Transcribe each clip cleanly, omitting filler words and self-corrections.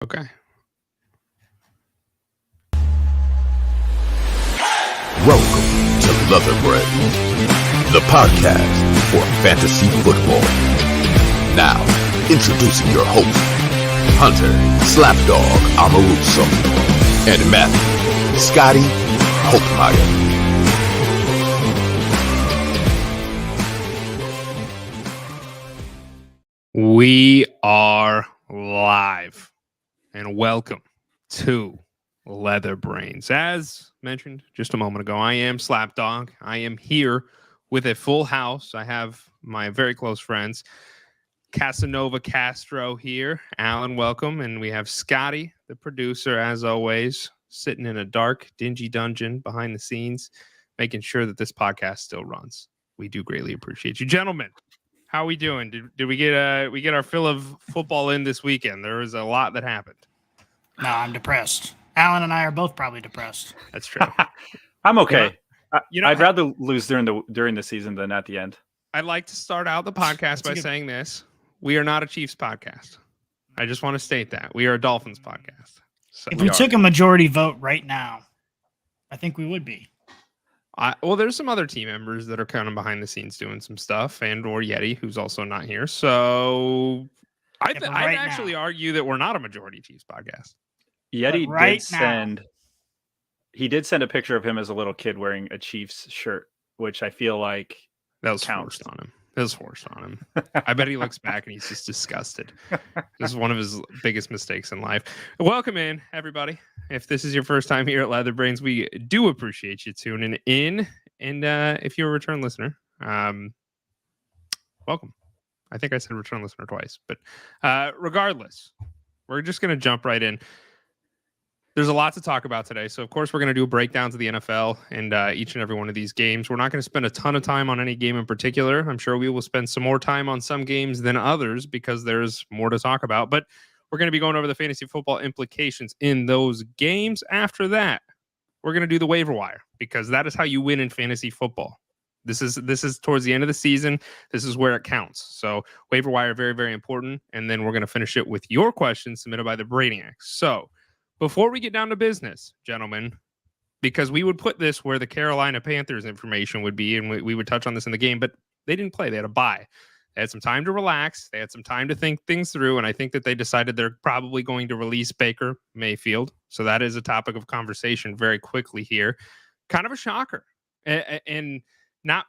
Okay. Welcome to Leatherbrains, the podcast for fantasy football. Now, introducing your host, Hunter Slapdog Amoruso, and Matthew Scotty Holtmeyer. We are live, and welcome to Leatherbrains. As mentioned just a moment ago, I am Slapdog. I am here with a full house. I have my very close friends, Casanova Castro here. Alan, welcome. And we have Scotty, the producer, as always, sitting in a dark, dingy dungeon behind the scenes, making sure that this podcast still runs. We do greatly appreciate you. Gentlemen, how are we doing? Did we get our fill of football in this weekend? There was a lot that happened. No, I'm depressed. Alan and I are both probably depressed. That's true. I'm okay. I'd rather lose during the season than at the end. I'd like to start out the podcast by saying this. We are not a Chiefs podcast. I just want to state that. We are a Dolphins podcast. So if we took a majority vote right now, I think we would be. Well, there's some other team members that are kind of behind the scenes doing some stuff, and or Yeti, who's also not here. So I'd actually argue that we're not a majority Chiefs podcast. Yeti did send a picture of him as a little kid wearing a Chiefs shirt, which I feel like that was forced on him. It was forced on him. I bet he looks back and he's just disgusted. This is one of his biggest mistakes in life. Welcome in, everybody. If this is your first time here at Leatherbrains, we do appreciate you tuning in. And if you're a return listener, welcome. I think I said return listener twice. But regardless, we're just going to jump right in. There's a lot to talk about today. So, of course, we're going to do a breakdown to the NFL and each and every one of these games. We're not going to spend a ton of time on any game in particular. I'm sure we will spend some more time on some games than others because there's more to talk about. But we're going to be going over the fantasy football implications in those games. After that, we're going to do the waiver wire because that is how you win in fantasy football. This is towards the end of the season. This is where it counts. So waiver wire, very, very important. And then we're going to finish it with your questions submitted by the Brainiac. So before we get down to business, gentlemen, because we would put this where the Carolina Panthers information would be, and we would touch on this in the game, but they didn't play. They had a bye. They had some time to relax. They had some time to think things through, and I think that they decided they're probably going to release Baker Mayfield. So that is a topic of conversation very quickly here. Kind of a shocker. And not...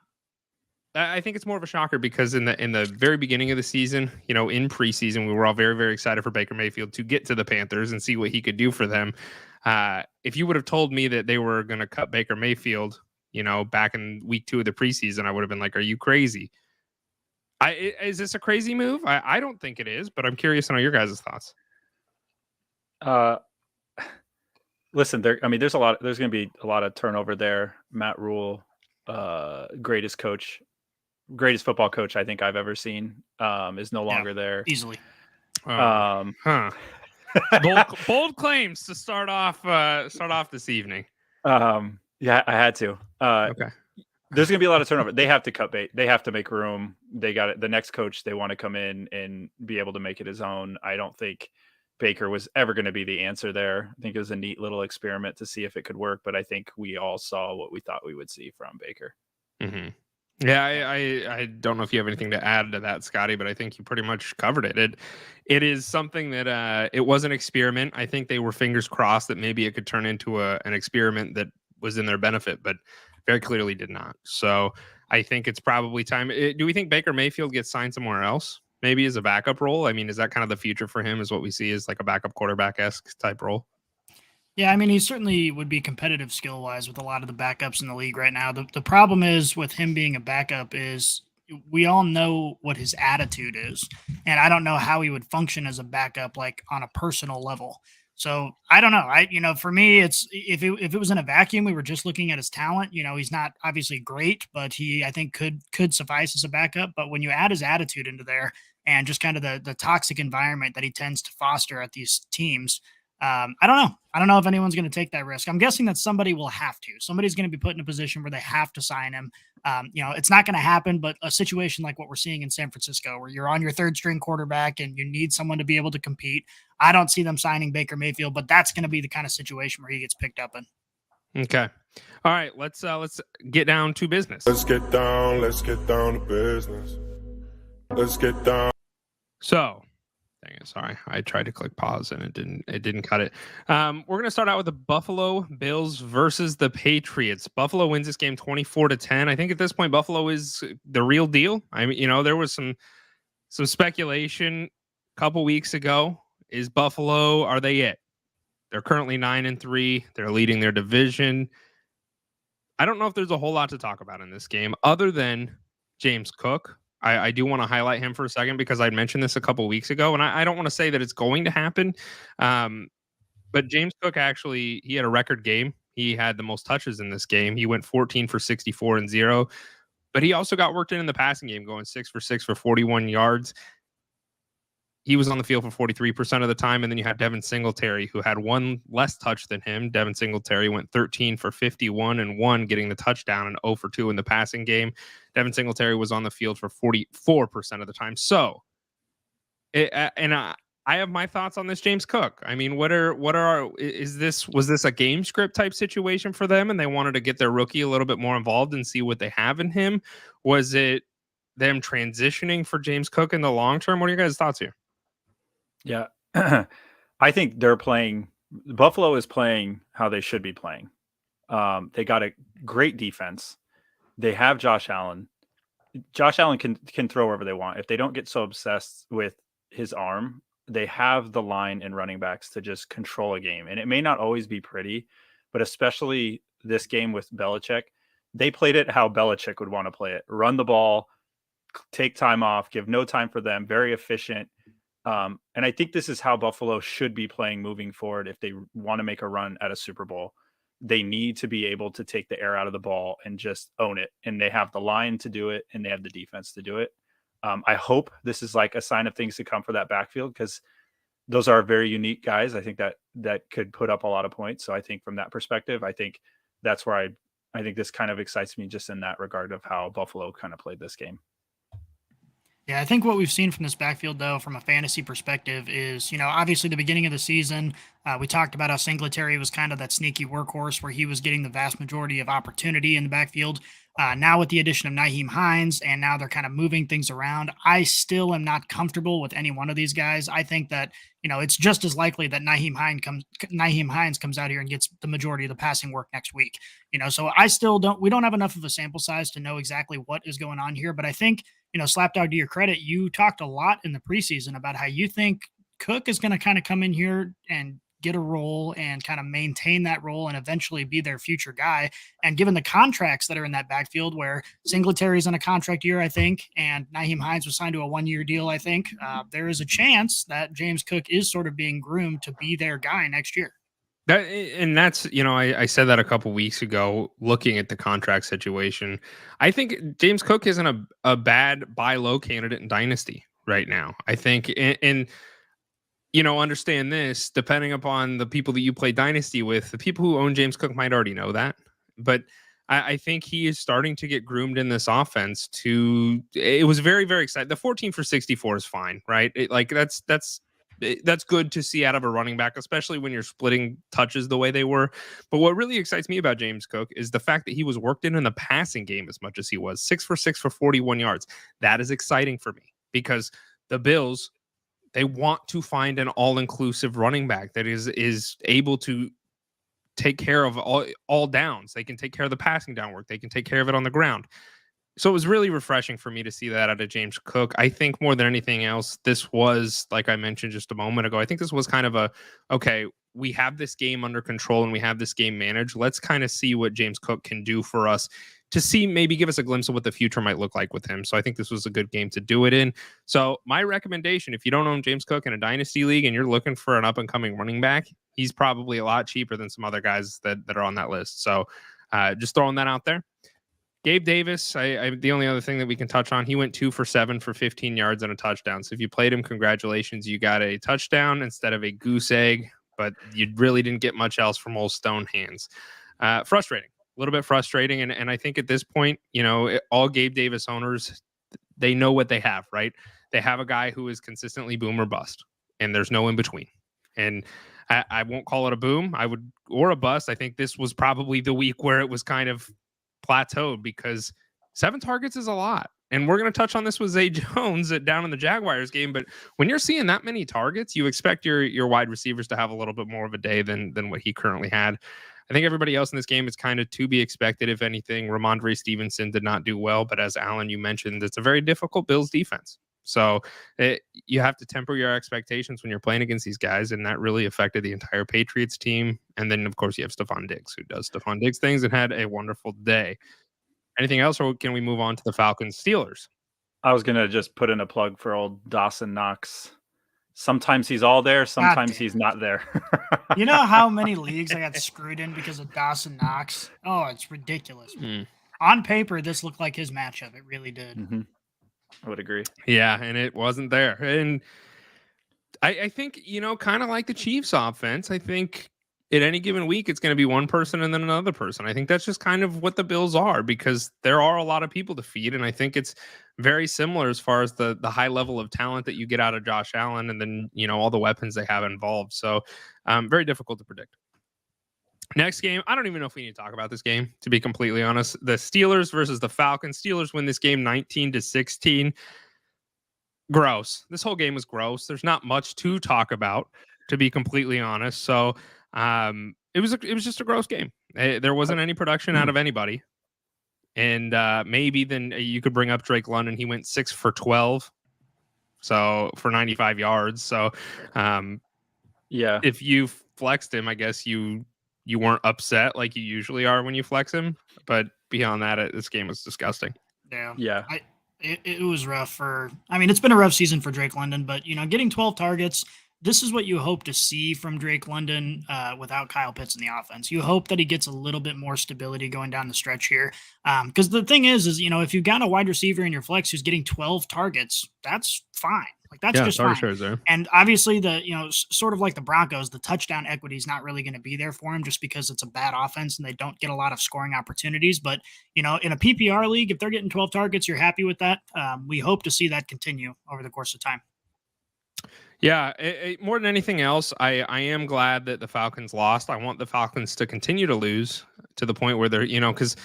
I think it's more of a shocker because in the very beginning of the season, in preseason, we were all very, very excited for Baker Mayfield to get to the Panthers and see what he could do for them. If you would have told me that they were going to cut Baker Mayfield, back in week 2 of the preseason, I would have been like, are you crazy? Is this a crazy move? I don't think it is, but I'm curious to know your guys' thoughts. Listen, there's going to be a lot of turnover there. Matt Rule, greatest football coach I think I've ever seen, is no longer there. Easily. Bold claims to start off this evening. Yeah, I had to. Okay. There's going to be a lot of turnover. They have to cut bait. They have to make room. They got it. The next coach, they want to come in and be able to make it his own. I don't think Baker was ever going to be the answer there. I think it was a neat little experiment to see if it could work, but I think we all saw what we thought we would see from Baker. Mm-hmm. Yeah, I don't know if you have anything to add to that, Scotty, but I think you pretty much covered it. It is something that it was an experiment. I think they were fingers crossed that maybe it could turn into an experiment that was in their benefit, but very clearly did not. So I think it's probably time. Do we think Baker Mayfield gets signed somewhere else? Maybe as a backup role? I mean, is that kind of the future for him, is what we see as like a backup quarterback-esque type role? Yeah, I mean, he certainly would be competitive skill-wise with a lot of the backups in the league right now. The problem is with him being a backup is we all know what his attitude is, and I don't know how he would function as a backup, like on a personal level. So I don't know. For me, it's if it was in a vacuum, we were just looking at his talent. He's not obviously great, but I think could suffice as a backup. But when you add his attitude into there and just kind of the toxic environment that he tends to foster at these teams, I don't know. I don't know if anyone's going to take that risk. I'm guessing that somebody will have to. Somebody's going to be put in a position where they have to sign him. It's not going to happen, but a situation like what we're seeing in San Francisco, where you're on your third string quarterback and you need someone to be able to compete. I don't see them signing Baker Mayfield, but that's going to be the kind of situation where he gets picked up in. Okay. All right. Let's get down to business. Let's get down to business. Let's get down. So, dang it, sorry, I tried to click pause and it didn't cut it. We're gonna start out with the Buffalo Bills versus the Patriots. Buffalo wins this game 24-10. I think at this point Buffalo is the real deal. I mean, there was some speculation a couple weeks ago. Is Buffalo, are they it? They're currently 9-3. They're leading their division. I don't know if there's a whole lot to talk about in this game other than James Cook. I do want to highlight him for a second because I mentioned this a couple weeks ago, and I don't want to say that it's going to happen. But James Cook actually, he had a record game. He had the most touches in this game. He went 14 for 64 and 0. But he also got worked in the passing game, going 6 for 6 for 41 yards. He was on the field for 43% of the time. And then you had Devin Singletary, who had one less touch than him. Devin Singletary went 13 for 51 and 1, getting the touchdown, and 0 for 2 in the passing game. Devin Singletary was on the field for 44% of the time. So, I have my thoughts on this James Cook. I mean, was this a game script type situation for them and they wanted to get their rookie a little bit more involved and see what they have in him? Was it them transitioning for James Cook in the long term? What are your guys' thoughts here? Yeah. I think Buffalo is playing how they should be playing. They got a great defense. They have Josh Allen. Josh Allen can throw wherever they want. If they don't get so obsessed with his arm, they have the line and running backs to just control a game. And it may not always be pretty, but especially this game with Belichick, they played it how Belichick would want to play it. Run the ball, take time off, give no time for them, very efficient. And I think this is how Buffalo should be playing moving forward. If they want to make a run at a Super Bowl, they need to be able to take the air out of the ball and just own it. And they have the line to do it, and they have the defense to do it. I hope this is like a sign of things to come for that backfield, because those are very unique guys. I think that could put up a lot of points. So I think from that perspective, I think that's where I think this kind of excites me just in that regard of how Buffalo kind of played this game. Yeah, I think what we've seen from this backfield, though, from a fantasy perspective is, obviously the beginning of the season, we talked about how Singletary was kind of that sneaky workhorse where he was getting the vast majority of opportunity in the backfield. Now with the addition of Nyheim Hines, and now they're kind of moving things around, I still am not comfortable with any one of these guys. I think that, it's just as likely that Nyheim Hines comes out here and gets the majority of the passing work next week. So we don't have enough of a sample size to know exactly what is going on here. But I think, Slapdog, to your credit, you talked a lot in the preseason about how you think Cook is going to kind of come in here and get a role and kind of maintain that role and eventually be their future guy. And given the contracts that are in that backfield, where Singletary's on a contract year, I think, and Nyheim Hines was signed to a 1-year deal, I think, there is a chance that James Cook is sort of being groomed to be their guy next year. That's, I said that a couple weeks ago, looking at the contract situation. I think James Cook isn't a bad buy low candidate in Dynasty right now. I think, and understand this, depending upon the people that you play Dynasty with, the people who own James Cook might already know that. But I think he is starting to get groomed in this offense it was very, very exciting. The 14 for 64 is fine, right? That's good to see out of a running back, especially when you're splitting touches the way they were. But what really excites me about James Cook is the fact that he was worked in the passing game as much as he was. 6 for 6 for 41 yards. That is exciting for me because the Bills, they want to find an all-inclusive running back that is able to take care of all downs. They can take care of the passing down work. They can take care of it on the ground. So it was really refreshing for me to see that out of James Cook. I think more than anything else, this was, like I mentioned just a moment ago, I think this was kind of okay, we have this game under control and we have this game managed. Let's kind of see what James Cook can do for us to see, maybe give us a glimpse of what the future might look like with him. So I think this was a good game to do it in. So my recommendation, if you don't own James Cook in a dynasty league and you're looking for an up-and-coming running back, he's probably a lot cheaper than some other guys that are on that list. So just throwing that out there. Gabe Davis, the only other thing that we can touch on, he went 2 for 7 for 15 yards and a touchdown. So if you played him, congratulations. You got a touchdown instead of a goose egg. but you really didn't get much else from old Stone Hands. Frustrating, a little bit frustrating. And I think at this point, all Gabe Davis owners, they know what they have, right? They have a guy who is consistently boom or bust, and there's no in between. And I won't call it a boom, or a bust. I think this was probably the week where it was kind of plateaued, because 7 targets is a lot. And we're going to touch on this with Zay Jones down in the Jaguars game. But when you're seeing that many targets, you expect your wide receivers to have a little bit more of a day than what he currently had. I think everybody else in this game is kind of to be expected, if anything. Ramondre Stevenson did not do well. But as Alan, you mentioned, it's a very difficult Bills defense. So you have to temper your expectations when you're playing against these guys. And that really affected the entire Patriots team. And then, of course, you have Stephon Diggs, who does Stephon Diggs things and had a wonderful day. Anything else, or can we move on to the Falcons-Steelers? I was going to just put in a plug for old Dawson Knox. Sometimes he's all there, sometimes he's not there. You know how many leagues I got screwed in because of Dawson Knox? Oh, it's ridiculous. On paper, this looked like his matchup. It really did. Mm-hmm. I would agree. Yeah, and it wasn't there. And I think, kind of like the Chiefs offense, I think at any given week, it's going to be one person and then another person. I think that's just kind of what the Bills are, because there are a lot of people to feed. And I think it's very similar as far as the high level of talent that you get out of Josh Allen, and then, all the weapons they have involved. So very difficult to predict. Next game, I don't even know if we need to talk about this game, to be completely honest. The Steelers versus the Falcons. Steelers win this game 19-16. Gross. This whole game was gross. There's not much to talk about, to be completely honest. So it was just a gross game. There wasn't any production out of anybody. And maybe then you could bring up Drake London. He went 6 for 12. So for 95 yards. So yeah, if you flexed him, I guess you weren't upset like you usually are when you flex him. But beyond that, this game was disgusting. Yeah. It was rough it's been a rough season for Drake London, but getting 12 targets, this is what you hope to see from Drake London without Kyle Pitts in the offense. You hope that he gets a little bit more stability going down the stretch here. Because the thing is if you've got a wide receiver in your flex who's getting 12 targets, that's fine. That's just fine. Sure. And obviously sort of like the Broncos, the touchdown equity is not really going to be there for him, just because it's a bad offense and they don't get a lot of scoring opportunities. But, in a PPR league, if they're getting 12 targets, you're happy with that. We hope to see that continue over the course of time. Yeah, more than anything else, I am glad that the Falcons lost. I want the Falcons to continue to lose to the point where they're, because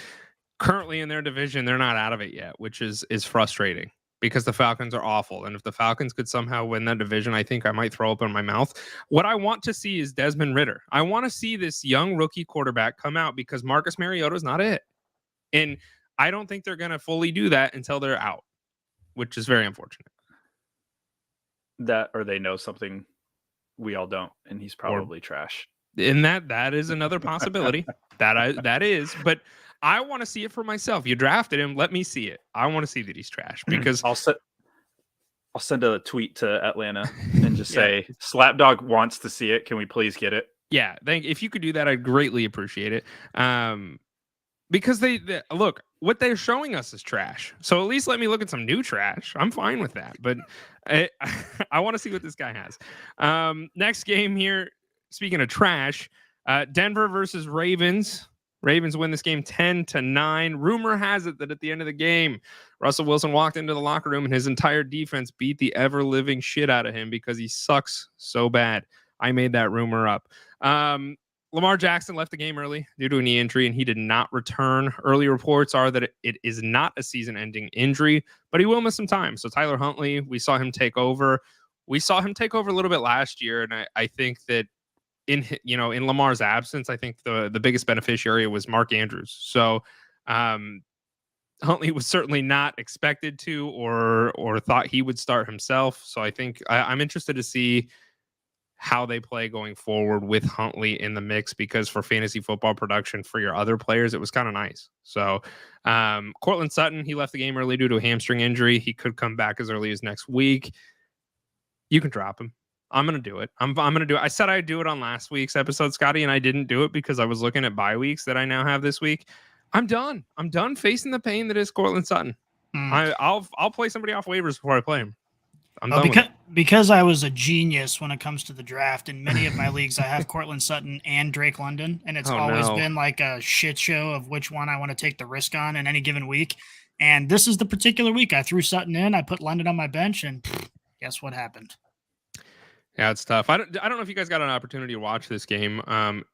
currently in their division, they're not out of it yet, which is frustrating, because the Falcons are awful. And if the Falcons could somehow win that division, I think I might throw open my mouth. What I want to see is Desmond Ridder. I want to see this young rookie quarterback come out, because Marcus Mariota is not it. And I don't think they're going to fully do that until they're out, which is very unfortunate. That, or they know something we all don't, and he's probably trash. And that is another possibility. that is, but I want to see it for myself. You drafted him, let me see it. I want to see that he's trash, because I'll send a tweet to Atlanta and just say Slapdog wants to see it. Can we please get it? Yeah, if you could do that, I'd greatly appreciate it. Because they look, what they're showing us is trash. So at least let me look at some new trash. I'm fine with that. But I want to see what this guy has. Next game here, speaking of trash, Denver versus Ravens. Ravens win this game 10-9. Rumor has it that at the end of the game, Russell Wilson walked into the locker room and his entire defense beat the ever-living shit out of him because he sucks so bad. I made that rumor up. Lamar Jackson left the game early due to a knee injury, and he did not return. Early reports are that it is not a season-ending injury, but he will miss some time. So Tyler Huntley, we saw him take over. We saw him take over a little bit last year, and I think that in Lamar's absence, I think the biggest beneficiary was Mark Andrews. So Huntley was certainly not expected to or thought he would start himself. So I think I'm interested to see how they play going forward with Huntley in the mix, because for fantasy football production for your other players, it was kind of nice. So Cortland Sutton, he left the game early due to a hamstring injury. He could come back as early as next week. You can drop him. I'm going to do it. I'm going to do it. I said I'd do it on last week's episode, Scotty, and I didn't do it because I was looking at bye weeks that I now have this week. I'm done. I'm done facing the pain that is Cortland Sutton. I'll play somebody off waivers before I play him. I'm done with it. Because I was a genius when it comes to the draft, in many of my leagues, I have Cortland Sutton and Drake London, and it's Oh, always no. been like a shit show of which one I want to take the risk on in any given week. And this is the particular week I threw Sutton in, I put London on my bench, and guess what happened? Yeah, it's tough. I don't know if you guys got an opportunity to watch this game.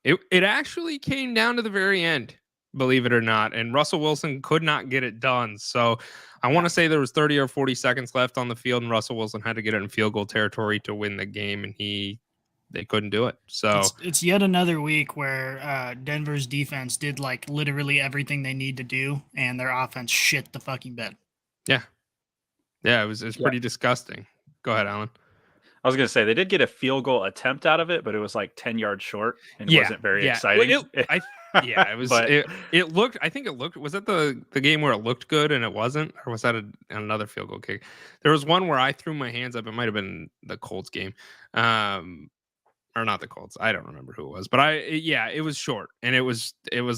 It actually came down to the very end, believe it or not, and Russell Wilson could not get it done. So I want to say there was 30 or 40 seconds left on the field, and Russell Wilson had to get it in field goal territory to win the game, and they couldn't do it. So It's yet another week where Denver's defense did like literally everything they need to do, and their offense shit the fucking bed. yeah, it was pretty disgusting. Go ahead, Alan. I was going to say they did get a field goal attempt out of it, but it was like 10 yards short and wasn't very exciting. Well, it was. But it looked. I think it looked. Was that the game where it looked good and it wasn't, or was that another field goal kick? There was one where I threw my hands up. It might have been the Colts game, or not the Colts. I don't remember who it was, but it was short, and it was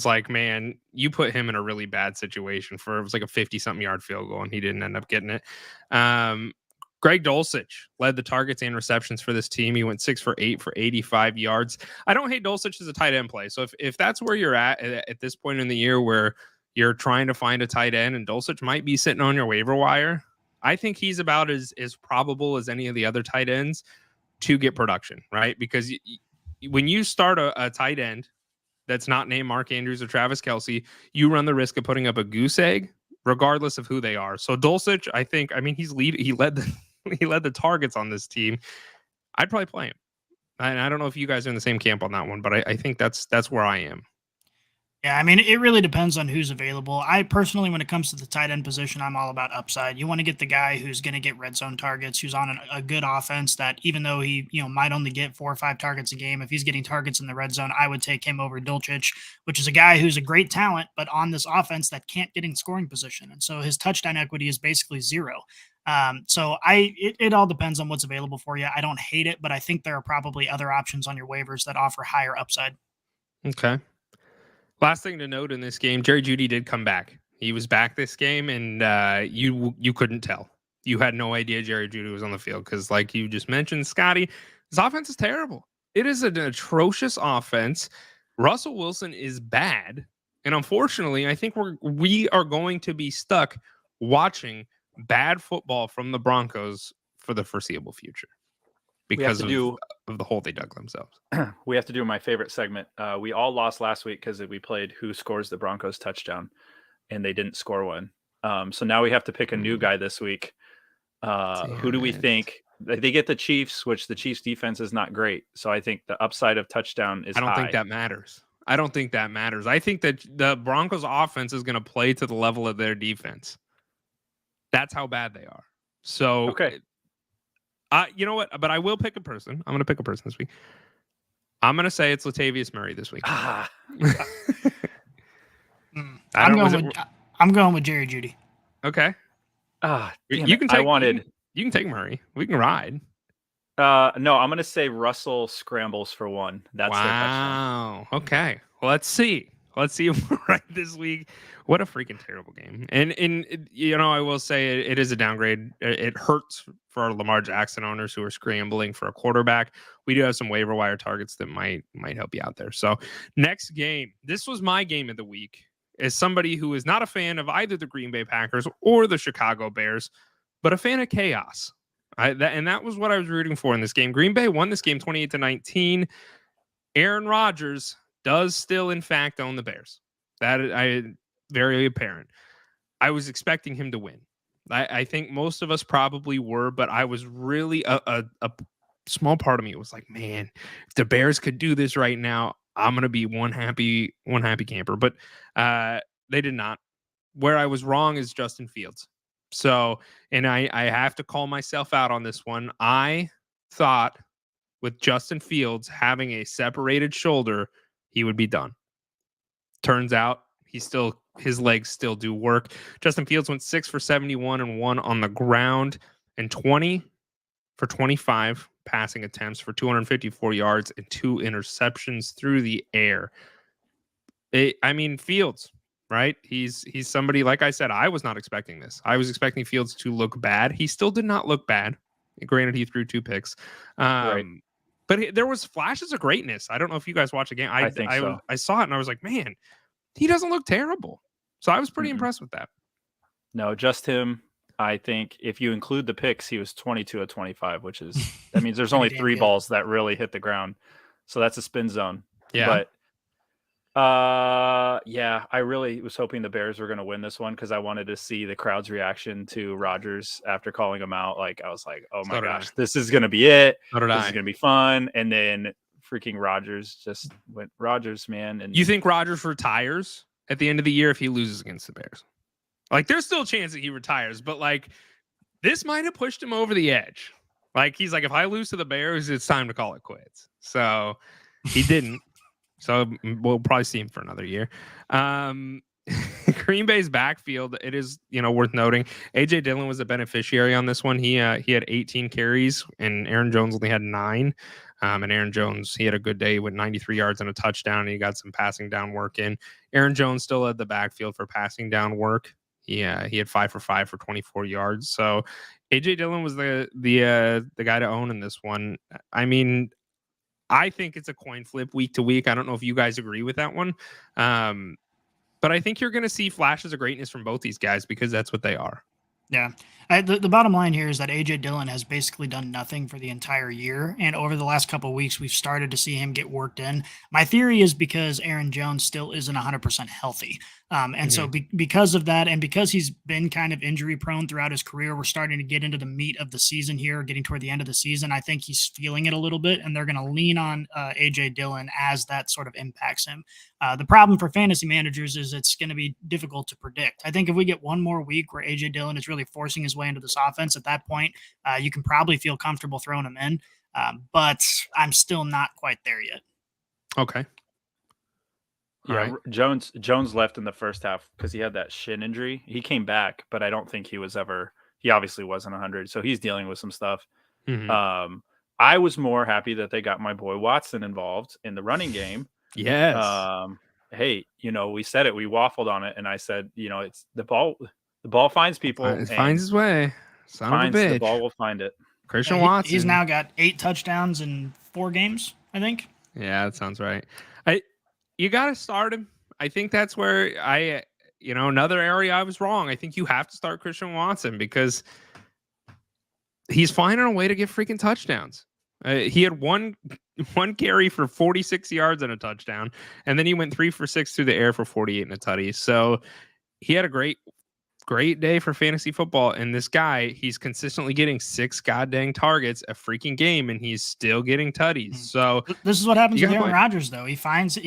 like, man, you put him in a really bad situation for it was like a 50-something yard field goal, and he didn't end up getting it. Greg Dulcich led the targets and receptions for this team. He went 6 for 8 for 85 yards. I don't hate Dulcich as a tight end play. So if that's where you're at this point in the year where you're trying to find a tight end and Dulcich might be sitting on your waiver wire, I think he's about as probable as any of the other tight ends to get production, right? Because when you start a tight end that's not named Mark Andrews or Travis Kelce, you run the risk of putting up a goose egg regardless of who they are. So Dulcich, he led the targets on this team. I'd probably play him. And I don't know if you guys are in the same camp on that one, but I think that's where I am. Yeah, I mean, it really depends on who's available. I personally, when it comes to the tight end position, I'm all about upside. You want to get the guy who's going to get red zone targets, who's on a good offense that even though he, might only get 4 or 5 targets a game, if he's getting targets in the red zone, I would take him over Dulcich, which is a guy who's a great talent, but on this offense that can't get in scoring position. And so his touchdown equity is basically zero. It all depends on what's available for you. I don't hate it, but I think there are probably other options on your waivers that offer higher upside. Okay. Last thing to note in this game, Jerry Jeudy did come back. He was back this game, and you couldn't tell. You had no idea Jerry Jeudy was on the field because, like you just mentioned, Scotty, this offense is terrible. It is an atrocious offense. Russell Wilson is bad, and unfortunately, I think we are going to be stuck watching bad football from the Broncos for the foreseeable future because of the hole they dug themselves. We have to do my favorite segment. We all lost last week because we played who scores the Broncos touchdown, and they didn't score one. So now we have to pick a new guy this week. Who do we think? They get the Chiefs, which the Chiefs defense is not great. So I think the upside of touchdown is high. I don't think that matters. I think that the Broncos offense is going to play to the level of their defense. That's how bad they are. So, okay. You know what? But I will pick a person. I'm going to pick a person this week. I'm going to say it's Latavius Murray this week. I'm going with Jerry Jeudy. Okay. You can take Murray. We can ride. No, I'm going to say Russell scrambles for one. That's their touchdown. Okay. Well, let's see. Let's see if we're right this week. What a freaking terrible game. And I will say it is a downgrade. It hurts for our Lamar Jackson owners who are scrambling for a quarterback. We do have some waiver wire targets that might help you out there. So next game, this was my game of the week. As somebody who is not a fan of either the Green Bay Packers or the Chicago Bears, but a fan of chaos. That was what I was rooting for in this game. Green Bay won this game 28-19. Aaron Rodgers does still, in fact, own the Bears. That very apparent. I was expecting him to win. I think most of us probably were, but I was really a small part of me was like, man, if the Bears could do this right now, I'm gonna be one happy camper. But they did not. Where I was wrong is Justin Fields. So, and I have to call myself out on this one. I thought with Justin Fields having a separated shoulder, he would be done. Turns out his legs still do work. Justin Fields went 6 for 71 and 1 on the ground and 20 for 25 passing attempts for 254 yards and 2 interceptions through the air. Fields, right? He's somebody, like I said, I was not expecting this. I was expecting Fields to look bad. He still did not look bad Granted, he threw 2 picks. Right. But there was flashes of greatness. I don't know if you guys watched the game. I think so. I saw it and I was like, man, he doesn't look terrible. So I was pretty Mm-mm. impressed with that. No, just him. I think if you include the picks, he was 22 of 25, which is that means there's only Pretty damn 3 good. balls that really hit the ground. So that's a spin zone. Yeah. But yeah, I really was hoping the Bears were going to win this one because I wanted to see the crowd's reaction to Rodgers after calling him out. Like, I was like, oh my gosh, this is going to be it. So did This I. is going to be fun. And then freaking Rodgers just went Rodgers, man. And You think Rodgers retires at the end of the year if he loses against the Bears? Like, there's still a chance that he retires, but like, this might have pushed him over the edge. Like, he's like, if I lose to the Bears, it's time to call it quits. So he didn't. So we'll probably see him for another year. Green Bay's backfield, it is, worth noting. AJ Dillon was a beneficiary on this one. He had 18 carries and Aaron Jones only had 9. And Aaron Jones, he had a good day with 93 yards and a touchdown. And he got some passing down work in. Aaron Jones still led the backfield for passing down work. Yeah, he had 5 for 5 for 24 yards. So AJ Dillon was the guy to own in this one. I mean, I think it's a coin flip week to week. I don't know if you guys agree with that one. But I think you're going to see flashes of greatness from both these guys because that's what they are. Yeah. The bottom line here is that AJ Dillon has basically done nothing for the entire year. And over the last couple of weeks, we've started to see him get worked in. My theory is because Aaron Jones still isn't 100% healthy. So because of that, and because he's been kind of injury prone throughout his career, we're starting to get into the meat of the season here, getting toward the end of the season. I think he's feeling it a little bit, and they're going to lean on AJ Dillon as that sort of impacts him. The problem for fantasy managers is it's going to be difficult to predict. I think if we get one more week where AJ Dillon is really forcing his way into this offense, at that point, you can probably feel comfortable throwing him in. But I'm still not quite there yet. Okay. Yeah, right. Jones left in the first half because he had that shin injury. He came back, but I don't think he obviously wasn't 100, so he's dealing with some stuff. Mm-hmm. I was more happy that they got my boy Watson involved in the running game. Yes. Hey, we said it, we waffled on it, and I said, it's the ball finds people. It finds his way. Son of a bitch. The ball will find it. Christian Watson. He's now got 8 touchdowns in 4 games, I think. Yeah, that sounds right. You got to start him. I think that's where another area I was wrong. I think you have to start Christian Watson because he's finding a way to get freaking touchdowns. He had one carry for 46 yards and a touchdown, and then he went 3 for 6 through the air for 48 and a tutty. So he had a great day for fantasy football. And this guy, he's consistently getting 6 goddamn targets a freaking game, and he's still getting tutties. So this is what happens with Aaron Rodgers, though. He finds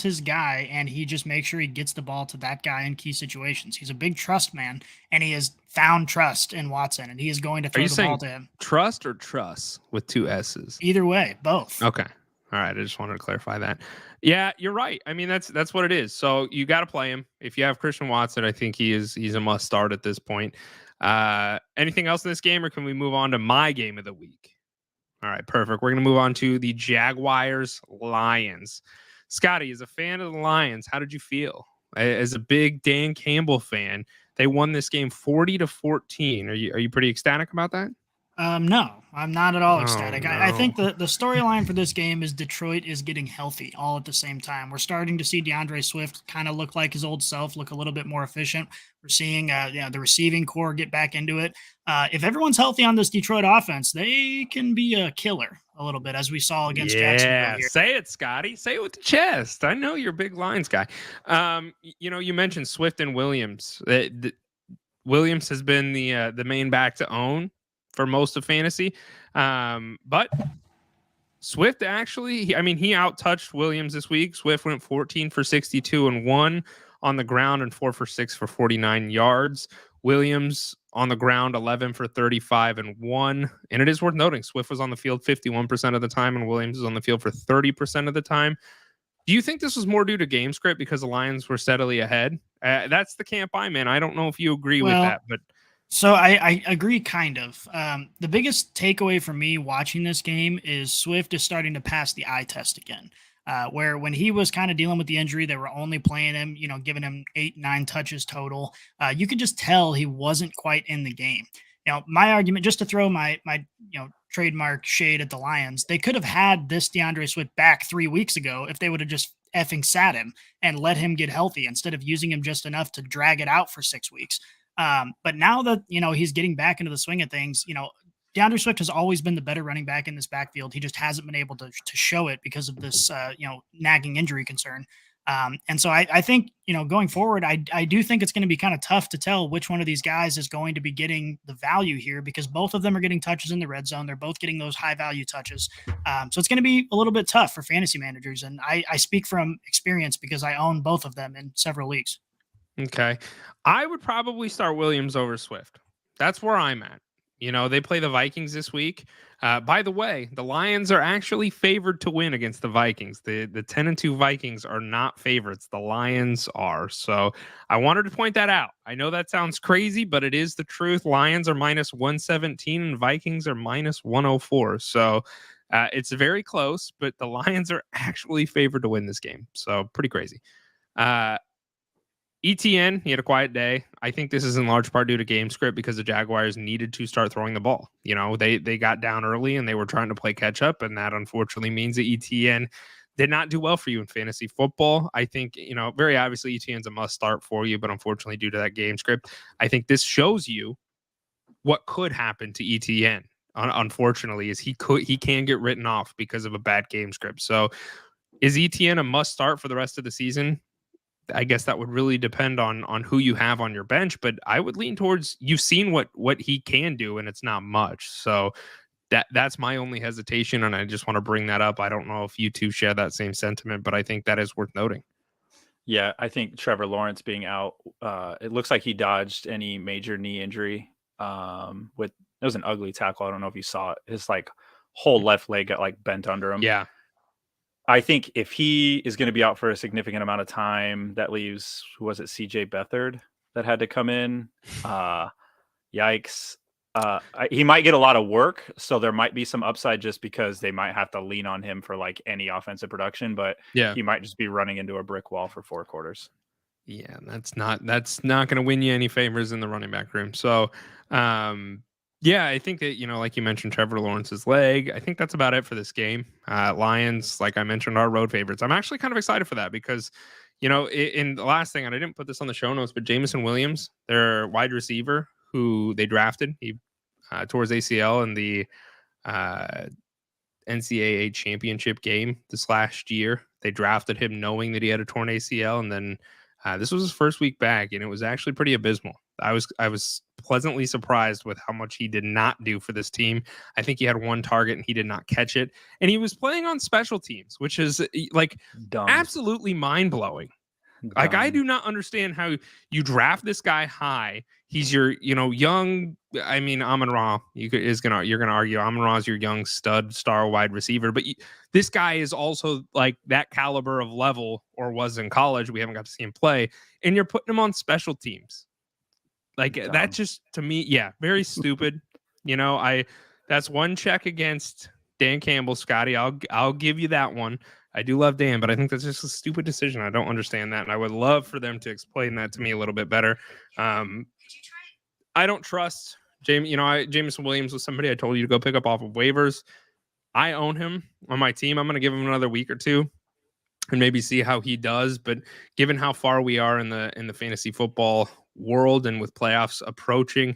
his guy, and he just makes sure he gets the ball to that guy in key situations. He's a big trust man, and he has found trust in Watson, and he is going to throw the ball to him. Trust or truss with 2 S's? Either way, both. Okay. All right. I just wanted to clarify that. Yeah, you're right. I mean, that's what it is. So you got to play him. If you have Christian Watson, I think he's a must start at this point. Anything else in this game, or can we move on to my game of the week? All right, perfect. We're going to move on to the Jaguars Lions. Scotty, as a fan of the Lions, how did you feel? As a big Dan Campbell fan, they won this game 40-14. Are you pretty ecstatic about that? No, I'm not at all ecstatic. No. I think the storyline for this game is Detroit is getting healthy all at the same time. We're starting to see DeAndre Swift kind of look like his old self, look a little bit more efficient. We're seeing the receiving core get back into it. If everyone's healthy on this Detroit offense, they can be a killer a little bit, as we saw against Jacksonville here. Say it, Scotty. Say it with the chest. I know you're a big Lions guy. You mentioned Swift and Williams. Williams has been the main back to own for most of fantasy. But Swift actually, he out-touched Williams this week. Swift went 14 for 62 and 1 on the ground and 4 for 6 for 49 yards. Williams on the ground, 11 for 35 and 1. And it is worth noting, Swift was on the field 51% of the time and Williams was on the field for 30% of the time. Do you think this was more due to game script because the Lions were steadily ahead? That's the camp I'm in. I don't know if you agree with that, but... So I agree, kind of. The biggest takeaway for me watching this game is Swift is starting to pass the eye test again. Where when he was kind of dealing with the injury, they were only playing him, giving him 8-9 touches total. You could just tell he wasn't quite in the game. My argument, just to throw my trademark shade at the Lions, they could have had this DeAndre Swift back 3 weeks ago if they would have just effing sat him and let him get healthy instead of using him just enough to drag it out for 6 weeks. But now that, he's getting back into the swing of things, DeAndre Swift has always been the better running back in this backfield. He just hasn't been able to show it because of this, nagging injury concern. And so I think, going forward, I do think it's going to be kind of tough to tell which one of these guys is going to be getting the value here because both of them are getting touches in the red zone. They're both getting those high value touches. So it's going to be a little bit tough for fantasy managers. And I speak from experience because I own both of them in several leagues. Okay. I would probably start Williams over Swift. That's where I'm at. They play the Vikings this week. By the way, the Lions are actually favored to win against the Vikings. The 10-2 Vikings are not favorites. The Lions are. So I wanted to point that out. I know that sounds crazy, but it is the truth. Lions are minus 117 and Vikings are minus 104. So it's very close, but the Lions are actually favored to win this game. So pretty crazy. ETN, he had a quiet day. I think this is in large part due to game script because the Jaguars needed to start throwing the ball. They got down early and they were trying to play catch up, and that unfortunately means that ETN did not do well for you in fantasy football. I think, very obviously ETN's a must start for you, but unfortunately due to that game script, I think this shows you what could happen to ETN. Unfortunately, is he can get written off because of a bad game script. So is ETN a must start for the rest of the season? I guess that would really depend on who you have on your bench, but I would lean towards you've seen what he can do, and it's not much. So that's my only hesitation, and I just want to bring that up. I don't know if you two share that same sentiment, but I think that is worth noting. Yeah, I think Trevor Lawrence being out, it looks like he dodged any major knee injury. It was an ugly tackle. I don't know if you saw it. His whole left leg got bent under him. Yeah. I think if he is going to be out for a significant amount of time, that leaves, who was it, CJ Beathard that had to come in. Yikes. He might get a lot of work, so there might be some upside just because they might have to lean on him for any offensive production, but yeah, he might just be running into a brick wall for 4 quarters. Yeah, that's not going to win you any favors in the running back room. So, yeah, I think that, like you mentioned, Trevor Lawrence's leg, I think that's about it for this game. Lions, like I mentioned, are road favorites. I'm actually kind of excited for that because, in the last thing, and I didn't put this on the show notes, but Jameson Williams, their wide receiver who they drafted, he tore his ACL in the NCAA championship game this last year. They drafted him knowing that he had a torn ACL, and then this was his first week back, and it was actually pretty abysmal. I was pleasantly surprised with how much he did not do for this team. I think he had 1 target and he did not catch it. And he was playing on special teams, which is dumb. Absolutely mind-blowing. I do not understand how you draft this guy high. He's your, young. I mean, Amon-Ra. You're gonna argue Amon-Ra is your young stud star wide receiver, but this guy is also that caliber of level, or was in college. We haven't got to see him play, and you're putting him on special teams. Dumb. That just, to me, yeah, very stupid. That's one check against Dan Campbell, Scotty. I'll give you that one. I do love Dan, but I think that's just a stupid decision. I don't understand that, and I would love for them to explain that to me a little bit better. I don't trust Jameson Williams was somebody I told you to go pick up off of waivers. I own him on my team. I'm going to give him another week or two and maybe see how he does. But given how far we are in the fantasy football world and with playoffs approaching,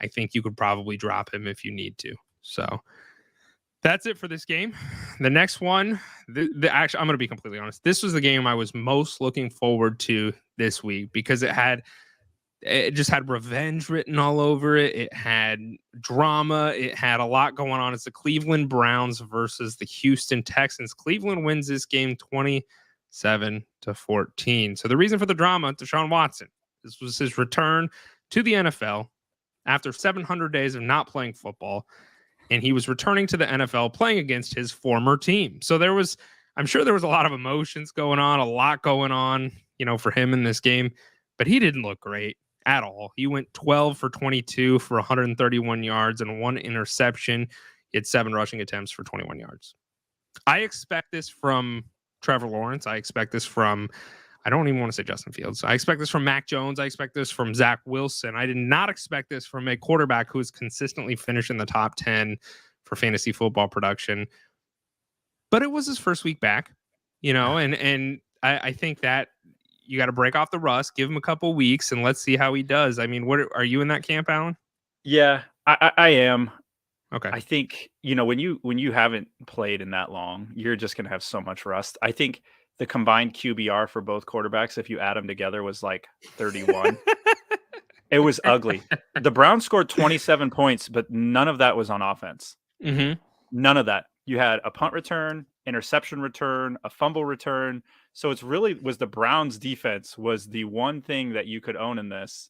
I think you could probably drop him if you need to. So that's it for this game. The next one, actually, I'm going to be completely honest. This was the game I was most looking forward to this week because it just had revenge written all over it. It had drama. It had a lot going on. It's the Cleveland Browns versus the Houston Texans. Cleveland wins this game 27-14. So the reason for the drama, Deshaun Watson. This was his return to the NFL after 700 days of not playing football. And he was returning to the NFL playing against his former team. So I'm sure there was a lot of emotions going on, a lot going on, for him in this game, but he didn't look great at all. He went 12 for 22 for 131 yards and 1 interception. He had 7 rushing attempts for 21 yards. I expect this from Trevor Lawrence. I expect this from I don't even want to say Justin Fields. I expect this from Mac Jones. I expect this from Zach Wilson. I did not expect this from a quarterback who is consistently finished in the top 10 for fantasy football production. But it was his first week back, and I think that you got to break off the rust, give him a couple weeks, and let's see how he does. I mean, what are you in that camp, Alan? Yeah, I am. Okay. I think, when you haven't played in that long, you're just going to have so much rust. I think the combined QBR for both quarterbacks, if you add them together, was like 31. It was ugly. The Browns scored 27 points, but none of that was on offense. Mm-hmm. None of that. You had a punt return, interception return, a fumble return. So it's really was the Browns defense was the one thing that you could own in this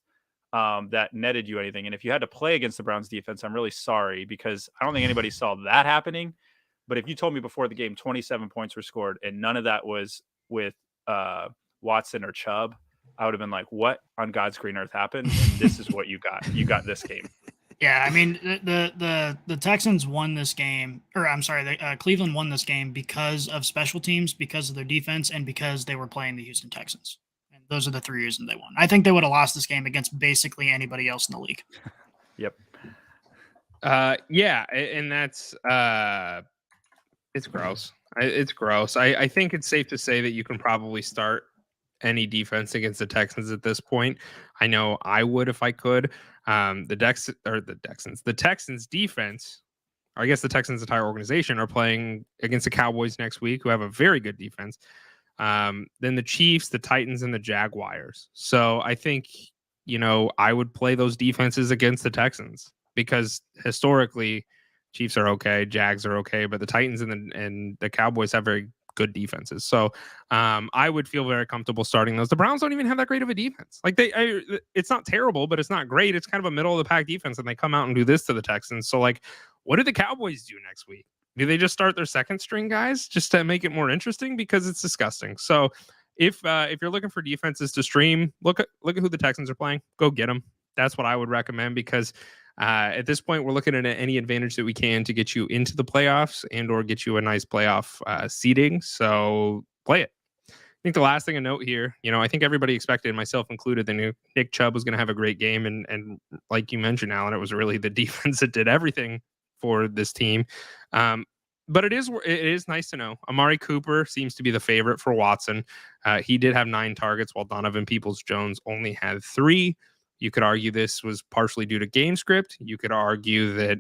that netted you anything. And if you had to play against the Browns defense, I'm really sorry because I don't think anybody saw that happening. But if you told me before the game 27 points were scored and none of that was with Watson or Chubb, I would have been like, what on God's green earth happened? And this is what you got. You got this game. Yeah, I mean the Texans won this game, or I'm sorry, Cleveland won this game because of special teams, because of their defense, and because they were playing the Houston Texans. And those are the three reasons they won. I think they would have lost this game against basically anybody else in the league. Yep. Yeah, and that's it's gross. It's gross. I think it's safe to say that you can probably start any defense against the Texans at this point. I know I would if I could. The Texans defense, or I guess the Texans entire organization, are playing against the Cowboys next week, who have a very good defense. Then the Chiefs, the Titans, and the Jaguars. So I think, I would play those defenses against the Texans because historically Chiefs are okay, Jags are okay, but the Titans and the Cowboys have very good defenses. So I would feel very comfortable starting those. The Browns don't even have that great of a defense. Like it's not terrible, but it's not great. It's kind of a middle of the pack defense, and they come out and do this to the Texans. So like, what do the Cowboys do next week? Do they just start their second string guys just to make it more interesting? Because it's disgusting. So if you're looking for defenses to stream, look at who the Texans are playing. Go get them. That's what I would recommend because at this point, we're looking at any advantage that we can to get you into the playoffs and or get you a nice playoff seeding. So play it. I think the last thing to note here, I think everybody expected, myself included, that Nick Chubb was going to have a great game. And like you mentioned, Alan, it was really the defense that did everything for this team. But it is nice to know. Amari Cooper seems to be the favorite for Watson. He did have 9 targets while Donovan Peoples-Jones only had 3. You could argue this was partially due to game script. You could argue that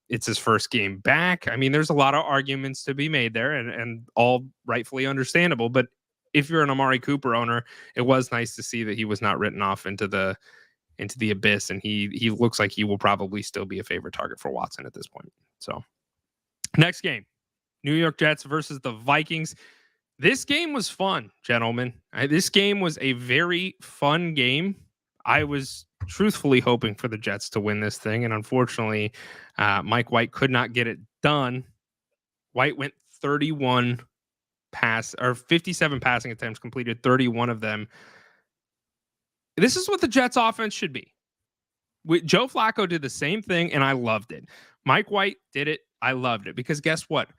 it's his first game back. I mean, there's a lot of arguments to be made there and all rightfully understandable. But if you're an Amari Cooper owner, it was nice to see that he was not written off into the abyss. And he looks like he will probably still be a favorite target for Watson at this point. So next game, New York Jets versus the Vikings. This game was fun, gentlemen. This game was a very fun game. I was truthfully hoping for the Jets to win this thing, and unfortunately, Mike White could not get it done. White went 57 passing attempts, completed 31 of them. This is what the Jets offense should be. Joe Flacco did the same thing, and I loved it. Mike White did it. I loved it because guess what?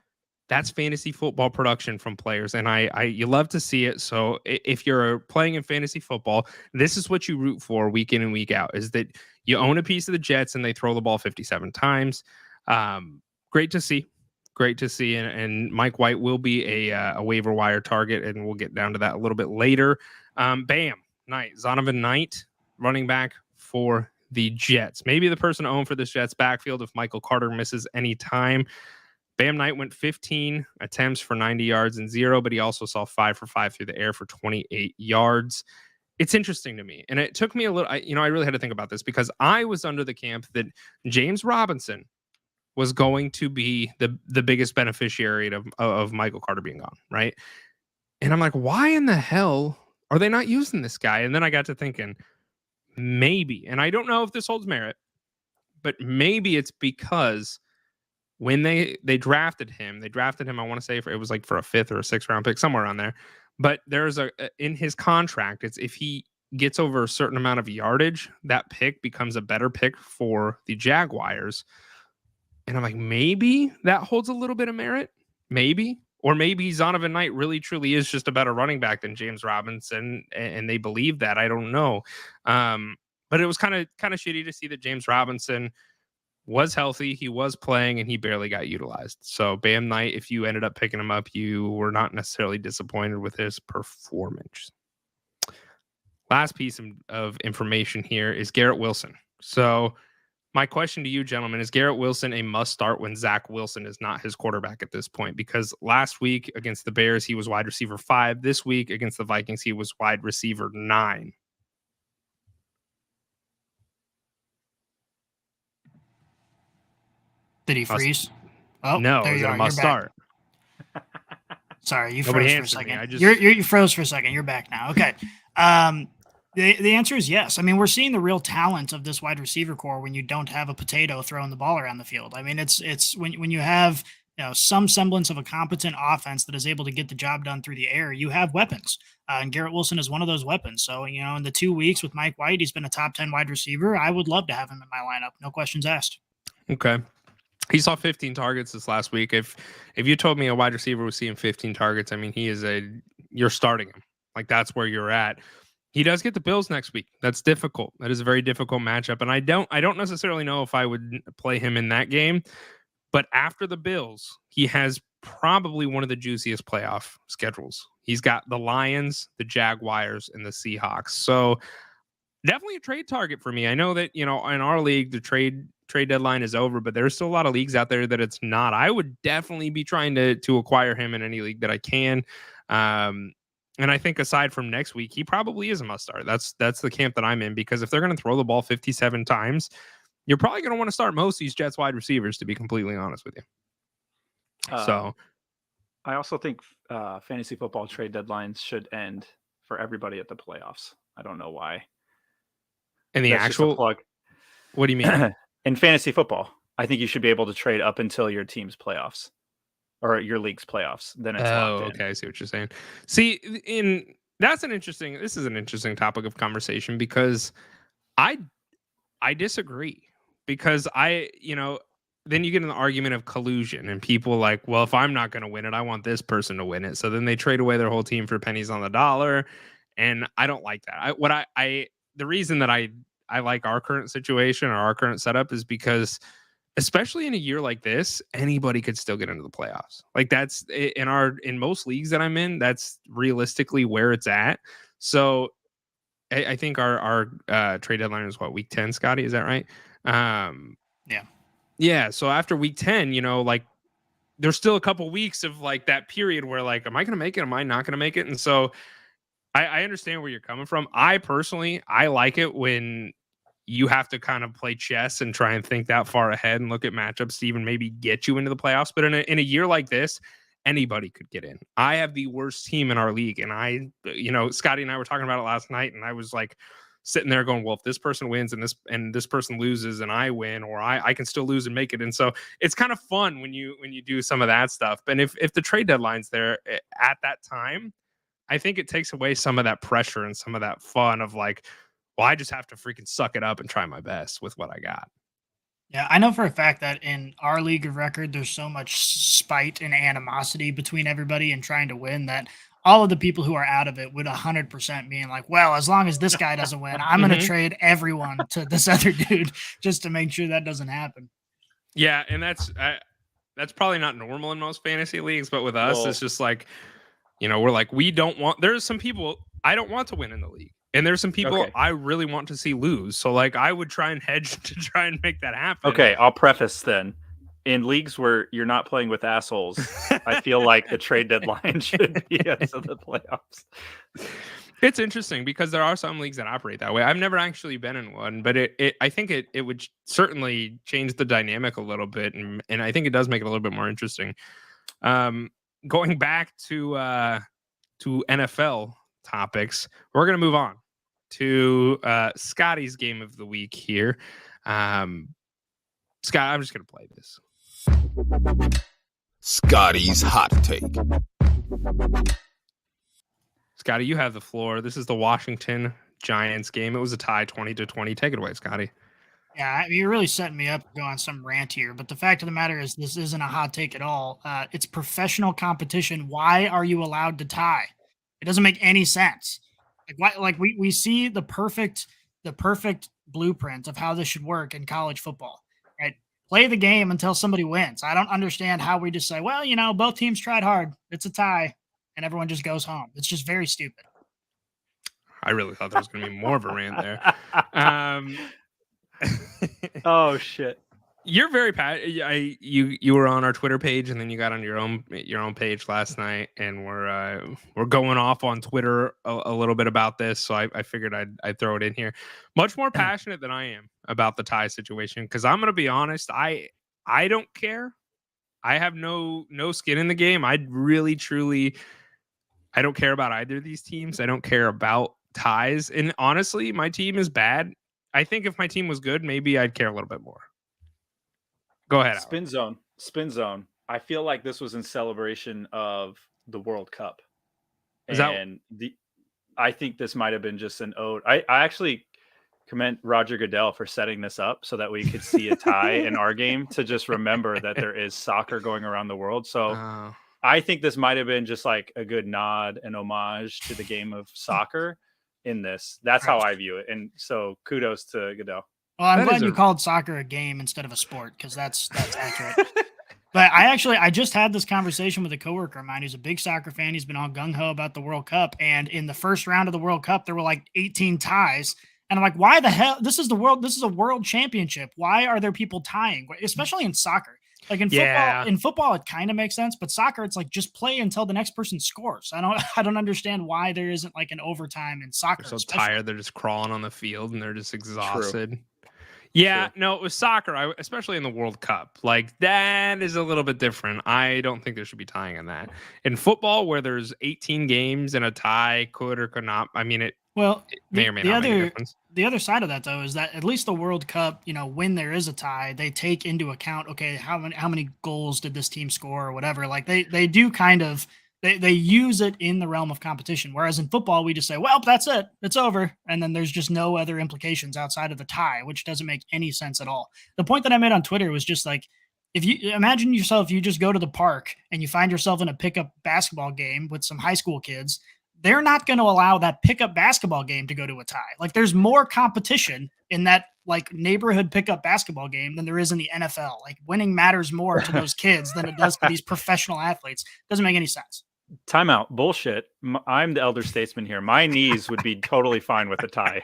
That's fantasy football production from players, and you love to see it. So if you're playing in fantasy football, this is what you root for week in and week out, is that you own a piece of the Jets and they throw the ball 57 times. Great to see. And Mike White will be a waiver wire target, and we'll get down to that a little bit later. Zonovan Knight, running back for the Jets. Maybe the person to own for this Jets backfield if Michael Carter misses any time. Bam Knight went 15 attempts for 90 yards and 0, but he also saw 5 for 5 through the air for 28 yards. It's interesting to me. And it took me a little, I really had to think about this because I was under the camp that James Robinson was going to be the biggest beneficiary of Michael Carter being gone, right? And I'm like, why in the hell are they not using this guy? And then I got to thinking, maybe, and I don't know if this holds merit, but maybe it's because when they drafted him, I want to say it was like for a 5th or a 6th round pick, somewhere around there. But there's in his contract, it's if he gets over a certain amount of yardage, that pick becomes a better pick for the Jaguars. And I'm like, maybe that holds a little bit of merit, maybe. Or maybe Zonovan Knight really truly is just a better running back than James Robinson, and they believe that. I don't know. But it was kind of shitty to see that James Robinson was healthy, he was playing, and he barely got utilized. So Bam Knight, if you ended up picking him up, you were not necessarily disappointed with his performance. Last piece of information here is Garrett Wilson. So my question to you, gentlemen, is Garrett Wilson a must start when Zach Wilson is not his quarterback at this point? Because last week against the Bears, he was wide receiver 5. This week against the Vikings, he was wide receiver 9. Did he freeze? Oh, no, there is you it are. a must start? Sorry, you Nobody froze for a answered me. second. I just- You froze for a second. You're back now. Okay. The answer is yes. I mean, we're seeing the real talent of this wide receiver core when you don't have a potato throwing the ball around the field. I mean, it's when you have some semblance of a competent offense that is able to get the job done through the air, you have weapons. And Garrett Wilson is one of those weapons. So, in the 2 weeks with Mike White, he's been a top 10 wide receiver. I would love to have him in my lineup. No questions asked. Okay. He saw 15 targets this last week. If you told me a wide receiver was seeing 15 targets, I mean, you're starting him. Like, that's where you're at. He does get the Bills next week. That's difficult. That is a very difficult matchup. And I don't necessarily know if I would play him in that game. But after the Bills, he has probably one of the juiciest playoff schedules. He's got the Lions, the Jaguars, and the Seahawks. So definitely a trade target for me. I know that, in our league, the trade deadline is over, but there's still a lot of leagues out there that it's not. I would definitely be trying to acquire him in any league that I can. And I think aside from next week, he probably is a must start. That's the camp that I'm in, because if they're going to throw the ball 57 times, you're probably going to want to start most of these Jets wide receivers, to be completely honest with you. So I also think fantasy football trade deadlines should end for everybody at the playoffs. I don't know why. And the That's actual plug. What do you mean? In fantasy football, I think you should be able to trade up until your team's playoffs or your league's playoffs. Then it's locked in. Okay, I see what you're saying. See, this is an interesting topic of conversation, because I disagree, because then you get an argument of collusion, and people like, well, if I'm not going to win it, I want this person to win it. So then they trade away their whole team for pennies on the dollar, and I don't like that. The reason that I like our current situation or our current setup is because, especially in a year like this, anybody could still get into the playoffs. Like, that's in most leagues that I'm in, that's realistically where it's at. So I think our trade deadline is week 10, Scotty, is that right? Yeah. So after week 10, there's still a couple weeks of like that period where like, am I going to make it? Am I not going to make it? And so I understand where you're coming from. I personally like it when you have to kind of play chess and try and think that far ahead and look at matchups to even maybe get you into the playoffs. But in a year like this, anybody could get in. I have the worst team in our league, and Scotty and I were talking about it last night, and I was like sitting there going, well, if this person wins and this person loses and I win, or I can still lose and make it. And so it's kind of fun when you do some of that stuff. And if the trade deadline's there at that time, I think it takes away some of that pressure and some of that fun of like, well, I just have to freaking suck it up and try my best with what I got. Yeah, I know for a fact that in our league of record, there's so much spite and animosity between everybody and trying to win that all of the people who are out of it would 100% being like, well, as long as this guy doesn't win, I'm going to trade everyone to this other dude just to make sure that doesn't happen. Yeah, and that's probably not normal in most fantasy leagues, but with us, it's just like, we're like, there's some people I don't want to win in the league. And there's some people I really want to see lose. So like I would try and hedge to try and make that happen. Okay, I'll preface then. In leagues where you're not playing with assholes, I feel like the trade deadline should be into the playoffs. It's interesting because there are some leagues that operate that way. I've never actually been in one, but I think it would certainly change the dynamic a little bit, and I think it does make it a little bit more interesting. Going back to NFL topics, we're gonna move on to Scotty's game of the week here. Scott, I'm just gonna play this. Scotty's hot take. Scotty, you have the floor. This is the Washington Giants game. It was a tie, 20-20. Take it away, Scotty. Yeah, I mean, you're really setting me up to go on some rant here. But the fact of the matter is, this isn't a hot take at all. It's professional competition. Why are you allowed to tie? It doesn't make any sense. Like, why? Like, we see the perfect blueprint of how this should work in college football. Right? Play the game until somebody wins. I don't understand how we just say, well, both teams tried hard. It's a tie, and everyone just goes home. It's just very stupid. I really thought there was going to be more of a rant there. Oh shit! You're very you were on our Twitter page, and then you got on your own page last night, and we're going off on Twitter a little bit about this. So I figured I'd throw it in here. Much more passionate than I am about the tie situation, because I'm going to be honest. I don't care. I have no skin in the game. I really truly I don't care about either of these teams. I don't care about ties, and honestly, my team is bad. I think if my team was good, maybe I'd care a little bit more. Go ahead. Spin zone. I feel like this was in celebration of the World Cup. I think this might have been just an ode. I actually commend Roger Goodell for setting this up so that we could see a tie in our game, to just remember that there is soccer going around the world. So I think this might have been just like a good nod and homage to the game of soccer in this. That's how I view it. And so kudos to Goodell. Well, I'm glad you called soccer a game instead of a sport, because that's accurate. But I just had this conversation with a coworker of mine who's a big soccer fan. He's been all gung-ho about the World Cup. And in the first round of the World Cup, there were like 18 ties. And I'm like, why the hell? This is a world championship. Why are there people tying? Especially in soccer. Like in football, it kind of makes sense. But soccer, it's like, just play until the next person scores. I don't understand why there isn't like an overtime in soccer. They're so tired. They're just crawling on the field and they're just exhausted. True. Yeah, no, it was soccer, especially in the World Cup. Like, that is a little bit different. I don't think there should be tying in that. In football, where there's 18 games and a tie could or could not, I mean, it may or may not make a difference. The other side of that, though, is that at least the World Cup, when there is a tie, they take into account, okay, how many goals did this team score or whatever. Like, they do kind of... They use it in the realm of competition. Whereas in football, we just say, well, that's it. It's over. And then there's just no other implications outside of the tie, which doesn't make any sense at all. The point that I made on Twitter was just like, if you imagine yourself, you just go to the park and you find yourself in a pickup basketball game with some high school kids, they're not going to allow that pickup basketball game to go to a tie. Like, there's more competition in that like neighborhood pickup basketball game than there is in the NFL. Like, winning matters more to those kids than it does to these professional athletes. Doesn't make any sense. Timeout. Bullshit. I'm the elder statesman here. My knees would be totally fine with a tie.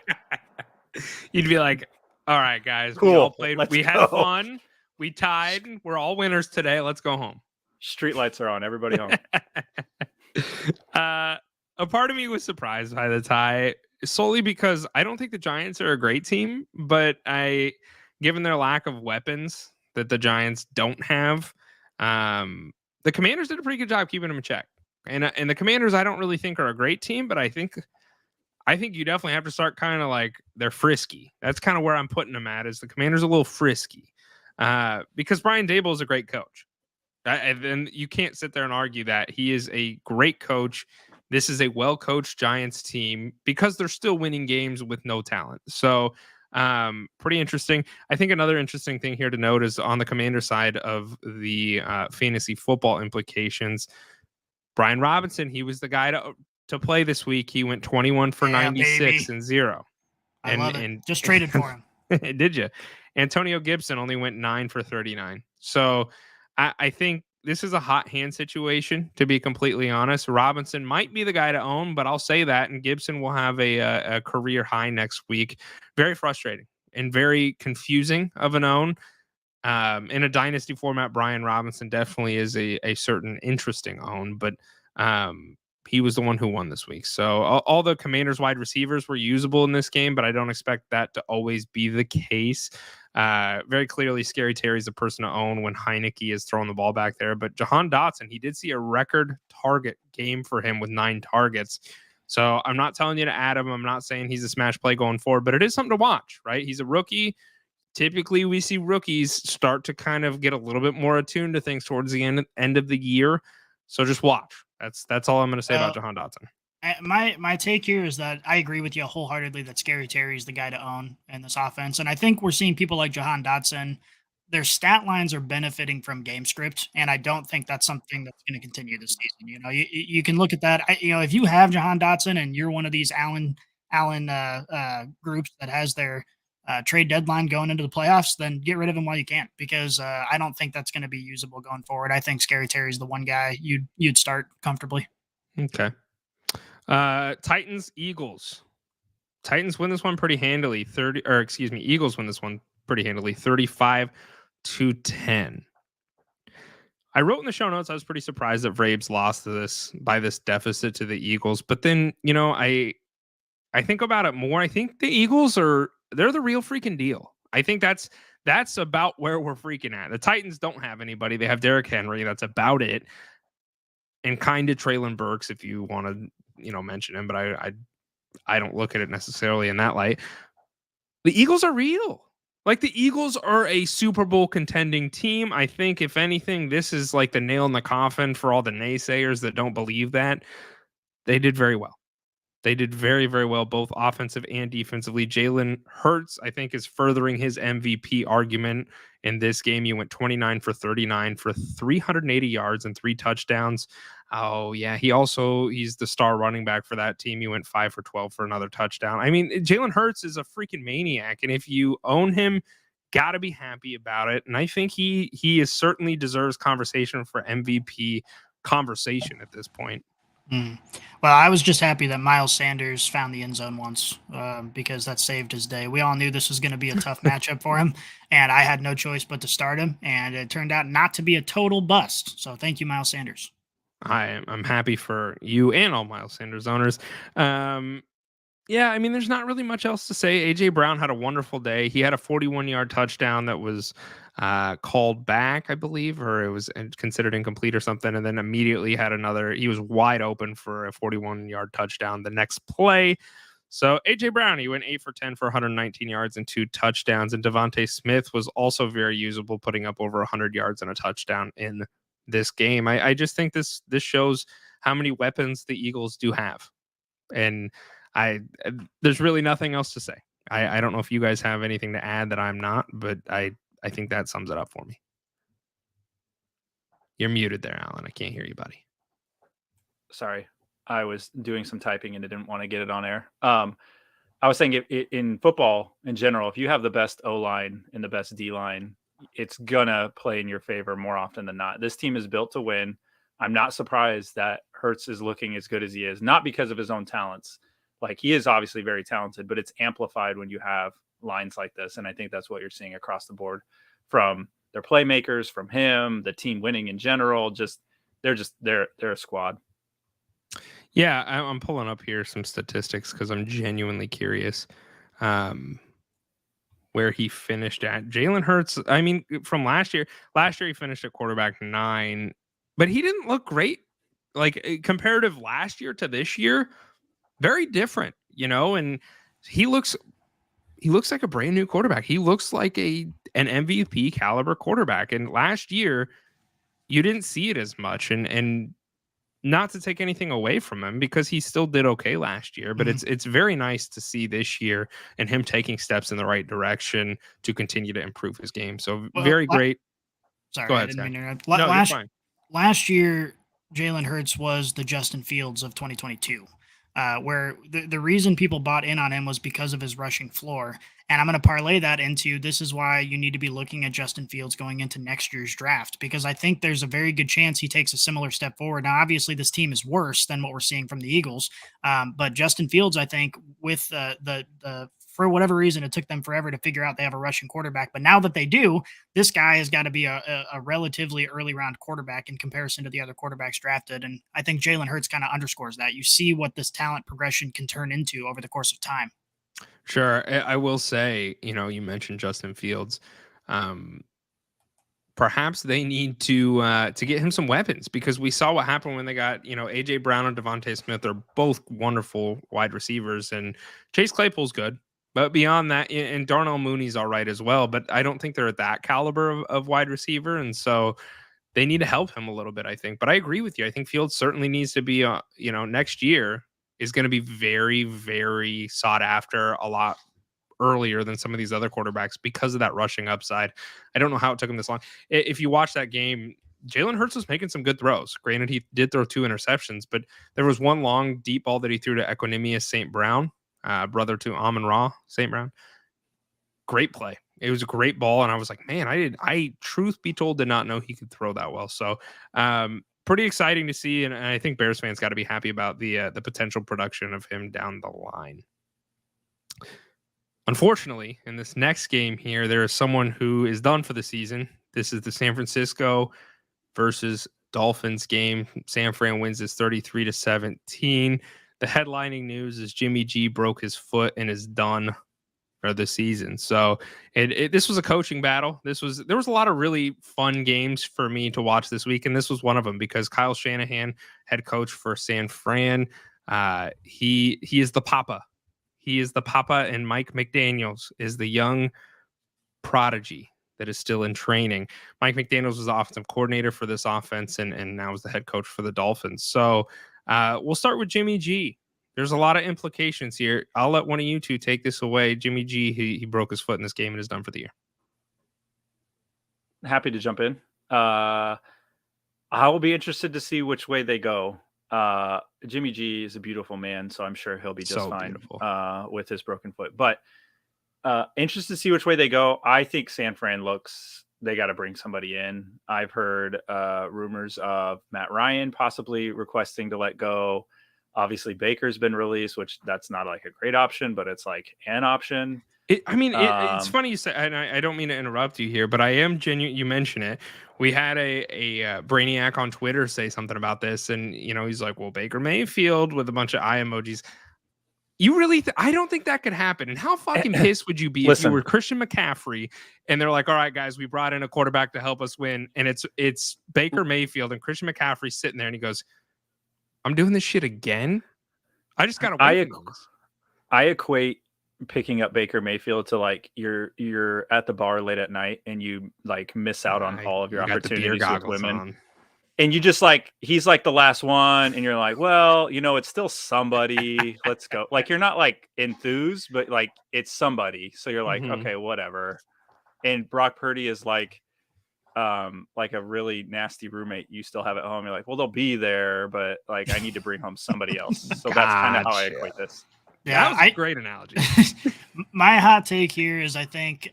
You'd be like, all right, guys, cool. We all played. We had fun. We tied. We're all winners today. Let's go home. Street lights are on. Everybody home. A part of me was surprised by the tie, solely because I don't think the Giants are a great team, but given their lack of weapons that the Giants don't have, the Commanders did a pretty good job keeping them in check. And the Commanders, I don't really think are a great team, but I think you definitely have to start kind of like, they're frisky. That's kind of where I'm putting them at, is the Commanders a little frisky, because Brian Daboll is a great coach. And you can't sit there and argue that. He is a great coach. This is a well-coached Giants team because they're still winning games with no talent. So pretty interesting. I think another interesting thing here to note is on the Commander side of the fantasy football implications. Brian Robinson, he was the guy to play this week. He went 21 for 96 and 0. I love it. Just traded for him. Did you? Antonio Gibson only went 9 for 39. So I think this is a hot hand situation, to be completely honest. Robinson might be the guy to own, but I'll say that, and Gibson will have a career high next week. Very frustrating and very confusing of an own. In a dynasty format, Brian Robinson definitely is a certain interesting own, but he was the one who won this week. So all the Commanders wide receivers were usable in this game, but I don't expect that to always be the case. Very clearly, Scary Terry's the person to own when Heineke is throwing the ball back there. But Jahan Dotson, he did see a record target game for him with 9 targets. So I'm not telling you to add him. I'm not saying he's a smash play going forward, but it is something to watch, right? He's a rookie. Typically, we see rookies start to kind of get a little bit more attuned to things towards the end of the year. So just watch. That's all I'm going to say about Jahan Dotson. My take here is that I agree with you wholeheartedly that Scary Terry is the guy to own in this offense, and I think we're seeing people like Jahan Dotson. Their stat lines are benefiting from game script, and I don't think that's something that's going to continue this season. You can look at that. If you have Jahan Dotson and you're one of these Allen groups that has their trade deadline going into the playoffs, then get rid of him while you can, because I don't think that's going to be usable going forward. I think Scary Terry's the one guy you'd start comfortably. Okay. Titans, Eagles. Titans win this one pretty handily. Eagles win this one pretty handily, 35-10. I wrote in the show notes I was pretty surprised that Vrabes lost by this deficit to the Eagles, but then I think about it more. I think the Eagles they're the real freaking deal. I think that's about where we're freaking at. The Titans don't have anybody. They have Derrick Henry. That's about it. And kind of Treylon Burks, if you want to, mention him, but I don't look at it necessarily in that light. The Eagles are real. Like, the Eagles are a Super Bowl contending team. I think, if anything, this is like the nail in the coffin for all the naysayers that don't believe that. They did very well. They did very, very well, both offensive and defensively. Jalen Hurts, I think, is furthering his MVP argument in this game. He went 29 for 39 for 380 yards and 3 touchdowns. Oh, yeah. He's the star running back for that team. He went 5 for 12 for another touchdown. I mean, Jalen Hurts is a freaking maniac. And if you own him, got to be happy about it. And I think he certainly deserves conversation for MVP conversation at this point. Well, I was just happy that Miles Sanders found the end zone once, because that saved his day. We all knew this was going to be a tough matchup for him, and I had no choice but to start him, and it turned out not to be a total bust. So thank you, Miles Sanders. I'm happy for you and all Miles Sanders owners. Yeah, I mean, there's not really much else to say. AJ Brown had a wonderful day. He had a 41-yard touchdown that was called back, I believe, or it was considered incomplete or something, and then immediately had another. He was wide open for a 41-yard touchdown the next play. So AJ Brown, he went 8 for 10 for 119 yards and 2 touchdowns. And Devontae Smith was also very usable, putting up over 100 yards and a touchdown in this game. I just think this shows how many weapons the Eagles do have. And there's really nothing else to say. I don't know if you guys have anything to add that I'm not, but I think that sums it up for me. You're muted there, Alan. I can't hear you, buddy. Sorry. I was doing some typing and I didn't want to get it on air. I was saying in football in general, if you have the best O-line and the best D-line, it's going to play in your favor more often than not. This team is built to win. I'm not surprised that Hurts is looking as good as he is, not because of his own talents. Like, he is obviously very talented, but it's amplified when you have lines like this. And I think that's what you're seeing across the board from their playmakers, from him, the team winning in general. They're a squad. Yeah, I'm pulling up here some statistics because I'm genuinely curious where he finished at. Jalen Hurts, I mean, from last year he finished at quarterback 9, but he didn't look great. Like, comparative last year to this year, very different, and he looks like a brand new quarterback. He looks like an MVP caliber quarterback. And last year, you didn't see it as much. And not to take anything away from him, because he still did okay last year, but it's very nice to see this year and him taking steps in the right direction to continue to improve his game. So very great. Sorry, Go ahead, I didn't mean to interrupt. No, you're fine. Last year, Jalen Hurts was the Justin Fields of 2022. Where the reason people bought in on him was because of his rushing floor. And I'm going to parlay that into, this is why you need to be looking at Justin Fields going into next year's draft, because I think there's a very good chance he takes a similar step forward. Now, obviously, this team is worse than what we're seeing from the Eagles. But Justin Fields, I think, with the for whatever reason, it took them forever to figure out they have a rushing quarterback. But now that they do, this guy has got to be a relatively early round quarterback in comparison to the other quarterbacks drafted. And I think Jalen Hurts kind of underscores that. You see what this talent progression can turn into over the course of time. Sure. I will say, you mentioned Justin Fields. Perhaps they need to get him some weapons, because we saw what happened when they got, AJ Brown and Devontae Smith. They're both wonderful wide receivers, and Chase Claypool's good. But beyond that, and Darnell Mooney's all right as well, but I don't think they're at that caliber of wide receiver. And so they need to help him a little bit, I think. But I agree with you. I think Fields certainly needs to be, next year, is going to be very, very sought after a lot earlier than some of these other quarterbacks because of that rushing upside. I don't know how it took him this long. If you watch that game, Jalen Hurts was making some good throws. Granted, he did throw 2 interceptions, but there was one long deep ball that he threw to Equanimous St. Brown, brother to Amon-Ra St. Brown. Great play. It was a great ball, and I was like, man, I truth be told did not know he could throw that well. So pretty exciting to see, and I think Bears fans got to be happy about the potential production of him down the line. Unfortunately, in this next game here, there is someone who is done for the season. This is the San Francisco versus Dolphins game. San Fran wins this 33-17. The headlining news is Jimmy G broke his foot and is done for the season. So this was a coaching battle. There was a lot of really fun games for me to watch this week, and this was one of them because Kyle Shanahan, head coach for San Fran, he is the papa. He is the papa, and Mike McDaniels is the young prodigy that is still in training. Mike McDaniels was the offensive coordinator for this offense and now is the head coach for the Dolphins. So we'll start with Jimmy G. There's a lot of implications here. I'll let one of you two take this away. Jimmy G, he broke his foot in this game and is done for the year. Happy to jump in. I will be interested to see which way they go. Jimmy G is a beautiful man, so I'm sure he'll be just fine with his broken foot. But interested to see which way they go. I think San Fran they got to bring somebody in. I've heard rumors of Matt Ryan possibly requesting to let go. Obviously, Baker's been released, which that's not like a great option, but it's like an option. It's funny you say, and I don't mean to interrupt you here, but I am genuine. You mention it. We had a Brainiac on Twitter say something about this, and he's like, "Well, Baker Mayfield," with a bunch of eye emojis. You really? I don't think that could happen. And how fucking pissed would you be if you were Christian McCaffrey and they're like, "All right, guys, we brought in a quarterback to help us win," and it's Baker Mayfield and Christian McCaffrey sitting there, and he goes, "I'm doing this shit again. I just gotta wait." I equate picking up Baker Mayfield to like you're at the bar late at night and you like miss out on all of your opportunities with women. On. And you just like he's like the last one, and you're like, well, it's still somebody. Let's go. Like you're not like enthused, but like it's somebody. So you're like, okay, whatever. And Brock Purdy is like a really nasty roommate you still have at home. You're like, well, they'll be there, but like I need to bring home somebody else. So that's kind of how I equate this. Yeah, that was a great analogy. My hot take here is I think,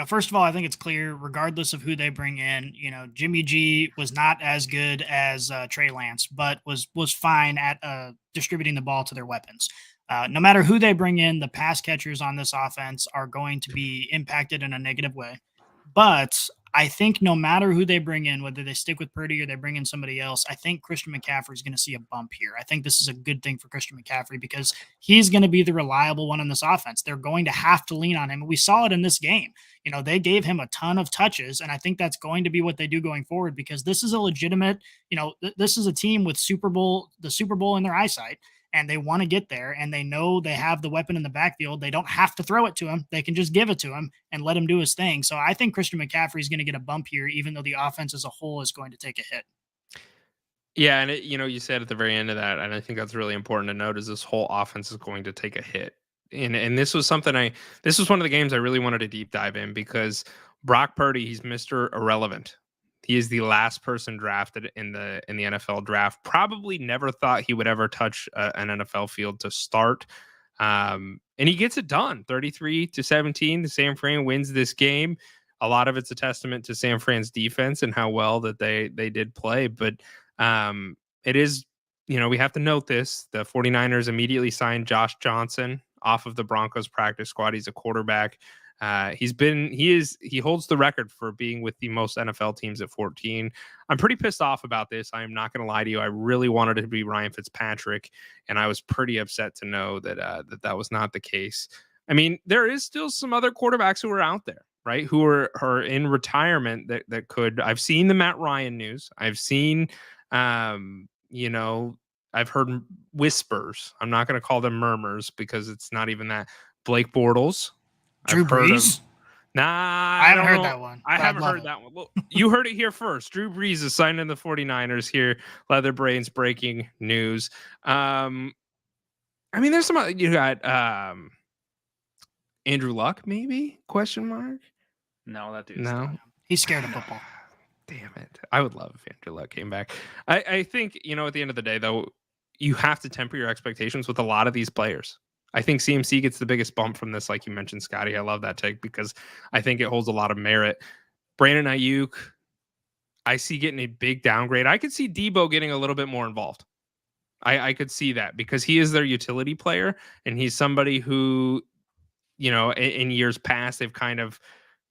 first of all, I think it's clear, regardless of who they bring in, Jimmy G was not as good as Trey Lance, but was fine at distributing the ball to their weapons. No matter who they bring in, the pass catchers on this offense are going to be impacted in a negative way. But I think no matter who they bring in, whether they stick with Purdy or they bring in somebody else, I think Christian McCaffrey is going to see a bump here. I think this is a good thing for Christian McCaffrey because he's going to be the reliable one in this offense. They're going to have to lean on him. We saw it in this game. They gave him a ton of touches, and I think that's going to be what they do going forward because this is a legitimate, this is a team with the Super Bowl in their eyesight. And they want to get there, and they know they have the weapon in the backfield. They don't have to throw it to him. They can just give it to him and let him do his thing. So I think Christian McCaffrey is going to get a bump here, even though the offense as a whole is going to take a hit. Yeah, and you said at the very end of that, and I think that's really important to note, is this whole offense is going to take a hit. And this was something this was one of the games I really wanted to deep dive in because Brock Purdy, he's Mr. Irrelevant. He is the last person drafted in the NFL draft. Probably never thought he would ever touch an NFL field to start. And he gets it done. 33-17. The San Fran wins this game. A lot of it's a testament to San Fran's defense and how well that they did play. But it is, we have to note this. The 49ers immediately signed Josh Johnson off of the Broncos practice squad. He's a quarterback. He holds the record for being with the most NFL teams at 14. I'm pretty pissed off about this. I am not going to lie to you. I really wanted it to be Ryan Fitzpatrick, and I was pretty upset to know that that was not the case. I mean, there is still some other quarterbacks who are out there, right? Who are in retirement that could. I've seen the Matt Ryan news. I've seen, I've heard whispers. I'm not going to call them murmurs because it's not even that. Blake Bortles. Drew Brees? I haven't heard that one. I haven't heard that one. Well, you heard it here first. Drew Brees is signed in the 49ers here. Leather Brains breaking news. I mean, there's some, you got Andrew Luck, maybe? Question mark? No, that dude's No. done. He's scared of football. Damn it. I would love if Andrew Luck came back. I think, at the end of the day, though, you have to temper your expectations with a lot of these players. I think CMC gets the biggest bump from this, like you mentioned, Scotty. I love that take because I think it holds a lot of merit. Brandon Ayuk, I see getting a big downgrade. I could see Debo getting a little bit more involved. I could see that because he is their utility player, and he's somebody who, in years past, they've kind of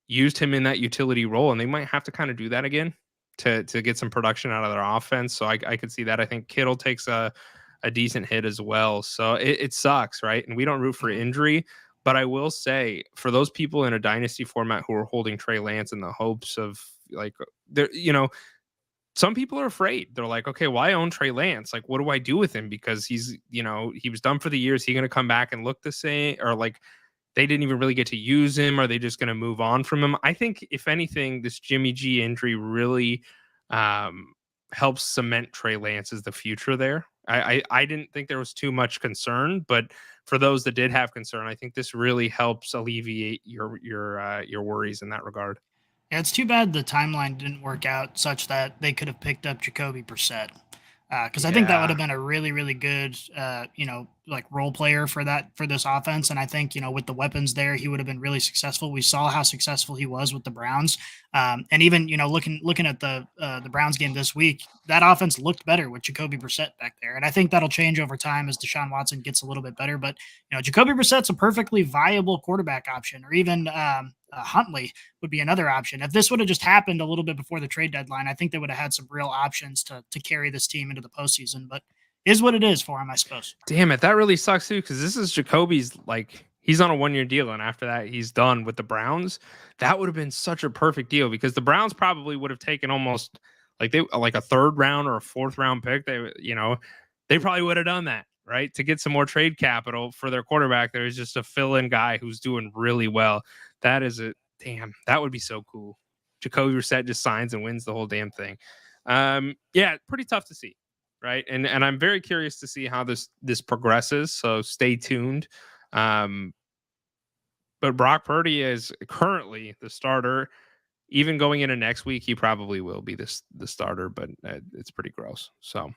used him in that utility role, and they might have to kind of do that again to get some production out of their offense. So I could see that. I think Kittle takes a decent hit as well. So it sucks, right? And we don't root for injury, but I will say for those people in a dynasty format who are holding Trey Lance in the hopes of some people are afraid. They're like, okay, well, I own Trey Lance. Like, what do I do with him? Because he's, he was done for the year. Is he going to come back and look the same? Or like, they didn't even really get to use him. Are they just going to move on from him? I think, if anything, this Jimmy G injury really helps cement Trey Lance as the future there. I didn't think there was too much concern, but for those that did have concern, I think this really helps alleviate your worries in that regard. Yeah, it's too bad the timeline didn't work out such that they could have picked up Jacoby Brissett. Because I think that would have been a really, really good, like role player for this offense. And I think, with the weapons there, he would have been really successful. We saw how successful he was with the Browns. And even, looking at the Browns game this week, that offense looked better with Jacoby Brissett back there. And I think that'll change over time as Deshaun Watson gets a little bit better. But, Jacoby Brissett's a perfectly viable quarterback option, or even Huntley would be another option. If this would have just happened a little bit before the trade deadline, I think they would have had some real options to carry this team into the postseason, but is what it is for him, I suppose. Damn it. That really sucks too. Cause this is Jacoby's, like, he's on a 1-year deal. And after that, he's done with the Browns. That would have been such a perfect deal because the Browns probably would have taken almost like a 3rd round or a 4th round pick. They probably would have done that, right? To get some more trade capital for their quarterback. There's just a fill-in guy who's doing really well. That would be so cool. Jacoby Brissett just signs and wins the whole damn thing. Pretty tough to see, right? And I'm very curious to see how this progresses. So stay tuned. But Brock Purdy is currently the starter. Even going into next week, he probably will be the starter, but it's pretty gross. So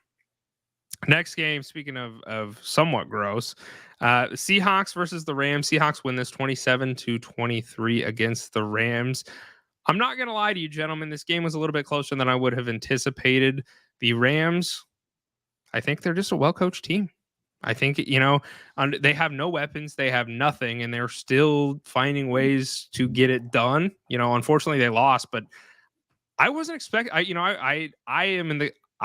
next game, speaking of somewhat gross, Seahawks versus the Rams. Seahawks win this 27-23 against the Rams. I'm not going to lie to you, gentlemen. This game was a little bit closer than I would have anticipated. The Rams, I think they're just a well-coached team. I think, they have no weapons. They have nothing, and they're still finding ways to get it done. Unfortunately, they lost, but I wasn't expecting. I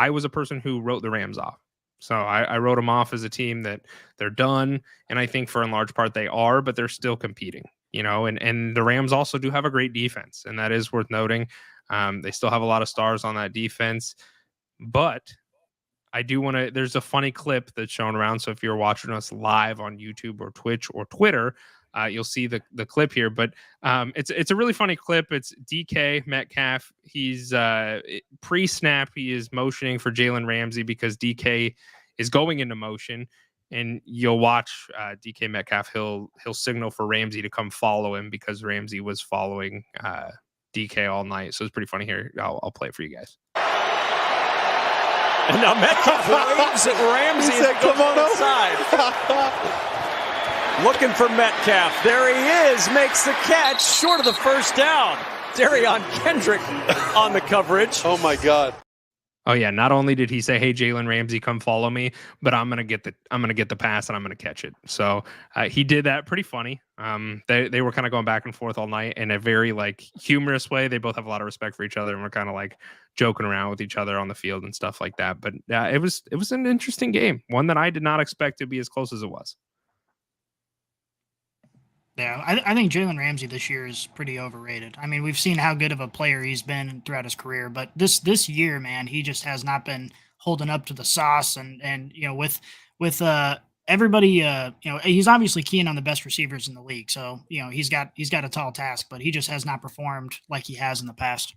was a person who wrote the Rams off. So I wrote them off as a team that they're done. And I think for in large part they are, but they're still competing, and the Rams also do have a great defense. And that is worth noting. They still have a lot of stars on that defense, but I do want to, there's a funny clip that's shown around. So if you're watching us live on YouTube or Twitch or Twitter, you'll see the clip here, but it's a really funny clip. It's DK Metcalf. He's pre-snap. He is motioning for Jalen Ramsey because DK is going into motion, and you'll watch DK Metcalf. He'll signal for Ramsey to come follow him because Ramsey was following DK all night. So it's pretty funny here. I'll play it for you guys. And now Metcalf waves at Ramsey as he goes on inside. Looking for Metcalf. There he is. Makes the catch. Short of the first down. Darion Kendrick on the coverage. Oh, my God. Oh, yeah. Not only did he say, hey, Jalen Ramsey, come follow me, but I'm going to get the pass and I'm going to catch it. So he did that. Pretty funny. They were kind of going back and forth all night in a very humorous way. They both have a lot of respect for each other and we're kind of joking around with each other on the field and stuff like that. But it was an interesting game. One that I did not expect to be as close as it was. Yeah, I think Jalen Ramsey this year is pretty overrated. I mean, we've seen how good of a player he's been throughout his career, but this year, man, he just has not been holding up to the sauce. And with everybody, he's obviously keying on the best receivers in the league. So he's got a tall task, but he just has not performed like he has in the past.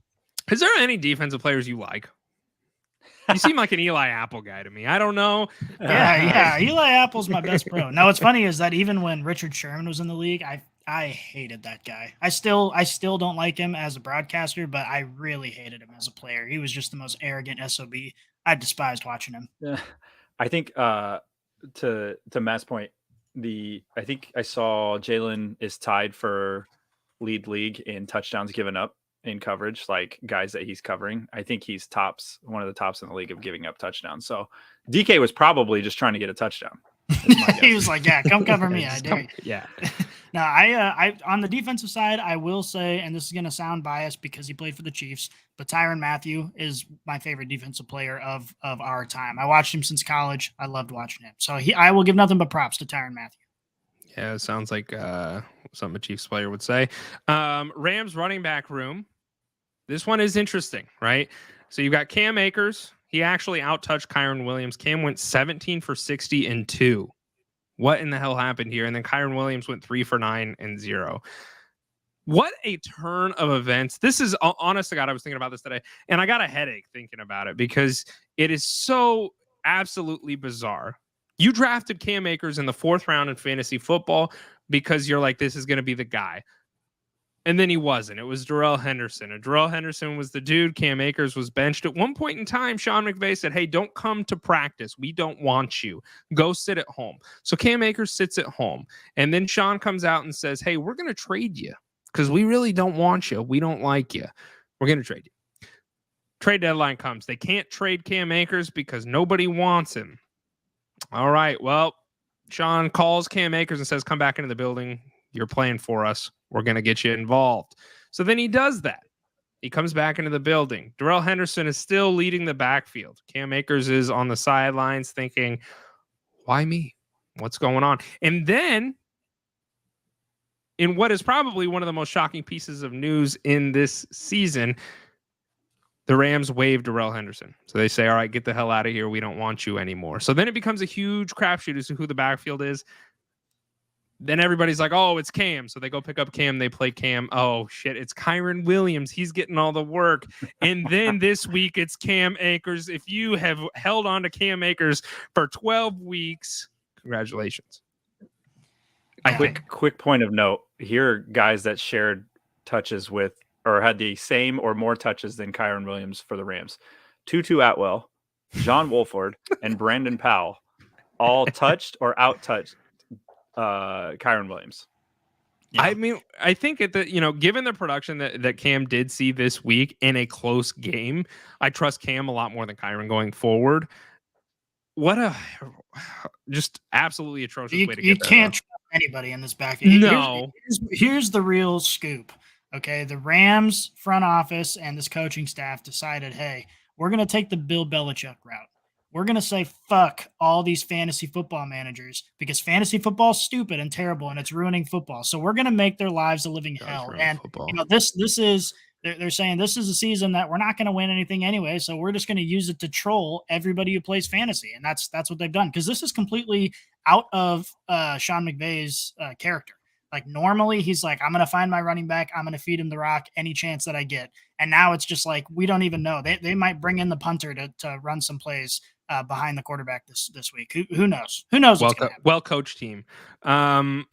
Is there any defensive players you like? You seem like an Eli Apple guy to me. I don't know. Yeah. Eli Apple's my best pro. No, what's funny is that even when Richard Sherman was in the league, I hated that guy. I still don't like him as a broadcaster, but I really hated him as a player. He was just the most arrogant SOB. I despised watching him. Yeah. I think to Matt's point, I think I saw Jalen is tied for lead league in touchdowns given up in coverage, like guys that he's covering. I think he's one of the tops in the league of giving up touchdowns. So DK was probably just trying to get a touchdown. He was like, "Yeah, come cover me, I dare." Yeah. No, I on the defensive side, I will say, and this is going to sound biased because he played for the Chiefs, but Tyrann Mathieu is my favorite defensive player of our time. I watched him since college. I loved watching him. So I will give nothing but props to Tyrann Mathieu. Yeah, it sounds like something a Chiefs player would say. Rams running back room. This one is interesting, right? So you've got Cam Akers. He actually outtouched Kyron Williams. Cam went 17 for 60 and 2. What in the hell happened here? And then Kyron Williams went 3 for 9 and 0. What a turn of events. This is, honest to God, I was thinking about this today, and I got a headache thinking about it because it is so absolutely bizarre. You drafted Cam Akers in the 4th round in fantasy football because you're like, this is going to be the guy. And then he wasn't. It was Darrell Henderson. And Darrell Henderson was the dude. Cam Akers was benched. At one point in time, Sean McVay said, hey, don't come to practice. We don't want you. Go sit at home. So Cam Akers sits at home. And then Sean comes out and says, hey, we're going to trade you because we really don't want you. We don't like you. We're going to trade you. Trade deadline comes. They can't trade Cam Akers because nobody wants him. All right. Well, Sean calls Cam Akers and says, come back into the building. You're playing for us. We're going to get you involved. So then he does that. He comes back into the building. Darrell Henderson is still leading the backfield. Cam Akers is on the sidelines thinking, why me? What's going on? And then, in what is probably one of the most shocking pieces of news in this season, the Rams waive Darrell Henderson. So they say, all right, get the hell out of here. We don't want you anymore. So then it becomes a huge crapshoot as to who the backfield is. Then everybody's like, oh, it's Cam. So they go pick up Cam. They play Cam. Oh, shit. It's Kyron Williams. He's getting all the work. And then this week, it's Cam Akers. If you have held on to Cam Akers for 12 weeks, congratulations. Quick point of note. Here are guys that shared touches with or had the same or more touches than Kyron Williams for the Rams. Tutu Atwell, John Wolford, and Brandon Powell all touched or out-touched Kyron Williams. Yeah. I mean, I think given the production that Cam did see this week in a close game, I trust Cam a lot more than Kyron going forward. What a just absolutely atrocious way to get there. You can't trust anybody in this backfield. No. Here's the real scoop. Okay, the Rams front office and this coaching staff decided, hey, we're going to take the Bill Belichick route. We're going to say fuck all these fantasy football managers because fantasy football is stupid and terrible and it's ruining football. So we're going to make their lives a living hell. And this is they're saying this is a season that we're not going to win anything anyway. So we're just going to use it to troll everybody who plays fantasy. And that's what they've done because this is completely out of Sean McVay's character. Like normally he's like, I'm going to find my running back. I'm going to feed him the rock any chance that I get. And now it's just like, we don't even know. They might bring in the punter to run some plays behind the quarterback this week. Who knows? Who knows? Well coached team. The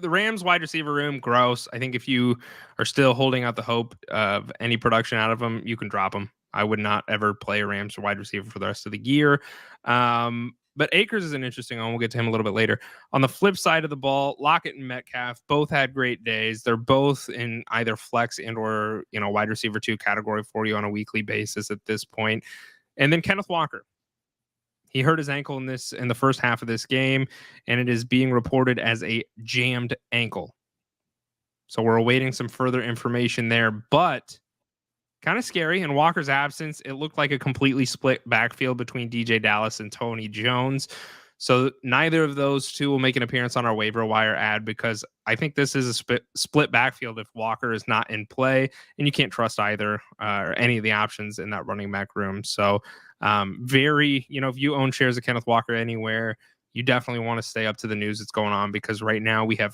Rams wide receiver room, gross. I think if you are still holding out the hope of any production out of them, you can drop them. I would not ever play a Rams wide receiver for the rest of the year. But Akers is an interesting one. We'll get to him a little bit later. On the flip side of the ball, Lockett and Metcalf both had great days. They're both in either flex and or wide receiver 2 category for you on a weekly basis at this point. And then Kenneth Walker. He hurt his ankle in the first half of this game, and it is being reported as a jammed ankle. So we're awaiting some further information there, but kind of scary. In Walker's absence, it looked like a completely split backfield between DJ Dallas and Tony Jones. So neither of those two will make an appearance on our waiver wire ad because I think this is a split backfield if Walker is not in play, and you can't trust either or any of the options in that running back room. So if you own shares of Kenneth Walker anywhere, you definitely want to stay up to the news that's going on because right now we have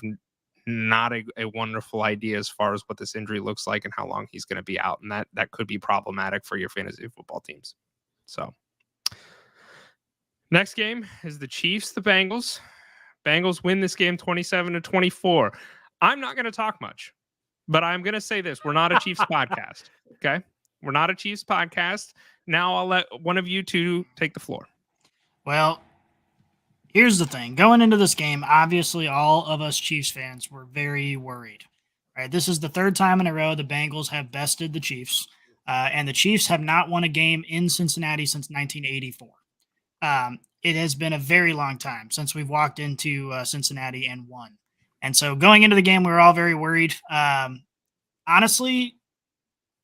not a wonderful idea as far as what this injury looks like and how long he's going to be out. And that could be problematic for your fantasy football teams. So next game is the Chiefs, the Bengals. Bengals win this game 27-24. I'm not going to talk much, but I'm going to say this. We're not a Chiefs podcast. Okay. We're not a Chiefs podcast. Now I'll let one of you two take the floor. Well, here's the thing. Going into this game, obviously all of us Chiefs fans were very worried. Right? This is the third time in a row the Bengals have bested the Chiefs, and the Chiefs have not won a game in Cincinnati since 1984. It has been a very long time since we've walked into Cincinnati and won. And so going into the game, we were all very worried. Honestly,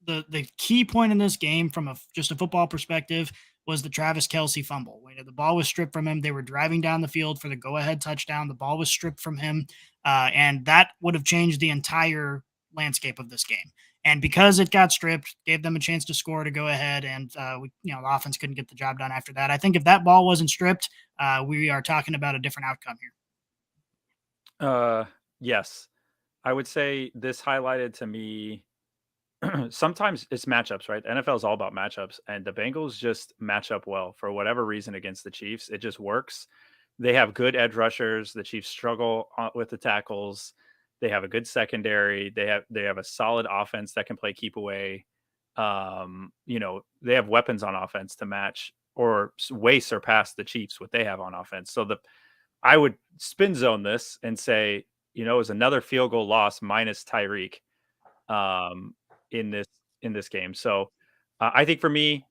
the key point in this game from just a football perspective was the Travis Kelce fumble. When the ball was stripped from him, they were driving down the field for the go-ahead touchdown. The ball was stripped from him, and that would have changed the entire landscape of this game. And because it got stripped, gave them a chance to score to go ahead, and the offense couldn't get the job done after that. I think if that ball wasn't stripped, we are talking about a different outcome here. Yes, I would say this highlighted to me. Sometimes it's matchups, right? The NFL is all about matchups, and the Bengals just match up well for whatever reason against the Chiefs. It just works. They have good edge rushers. The Chiefs struggle with the tackles. They have a good secondary. They have a solid offense that can play keep away. They have weapons on offense to match or way surpass the Chiefs what they have on offense. So I would spin zone this and say, it was another field goal loss minus Tyreek in this game. So I think for me,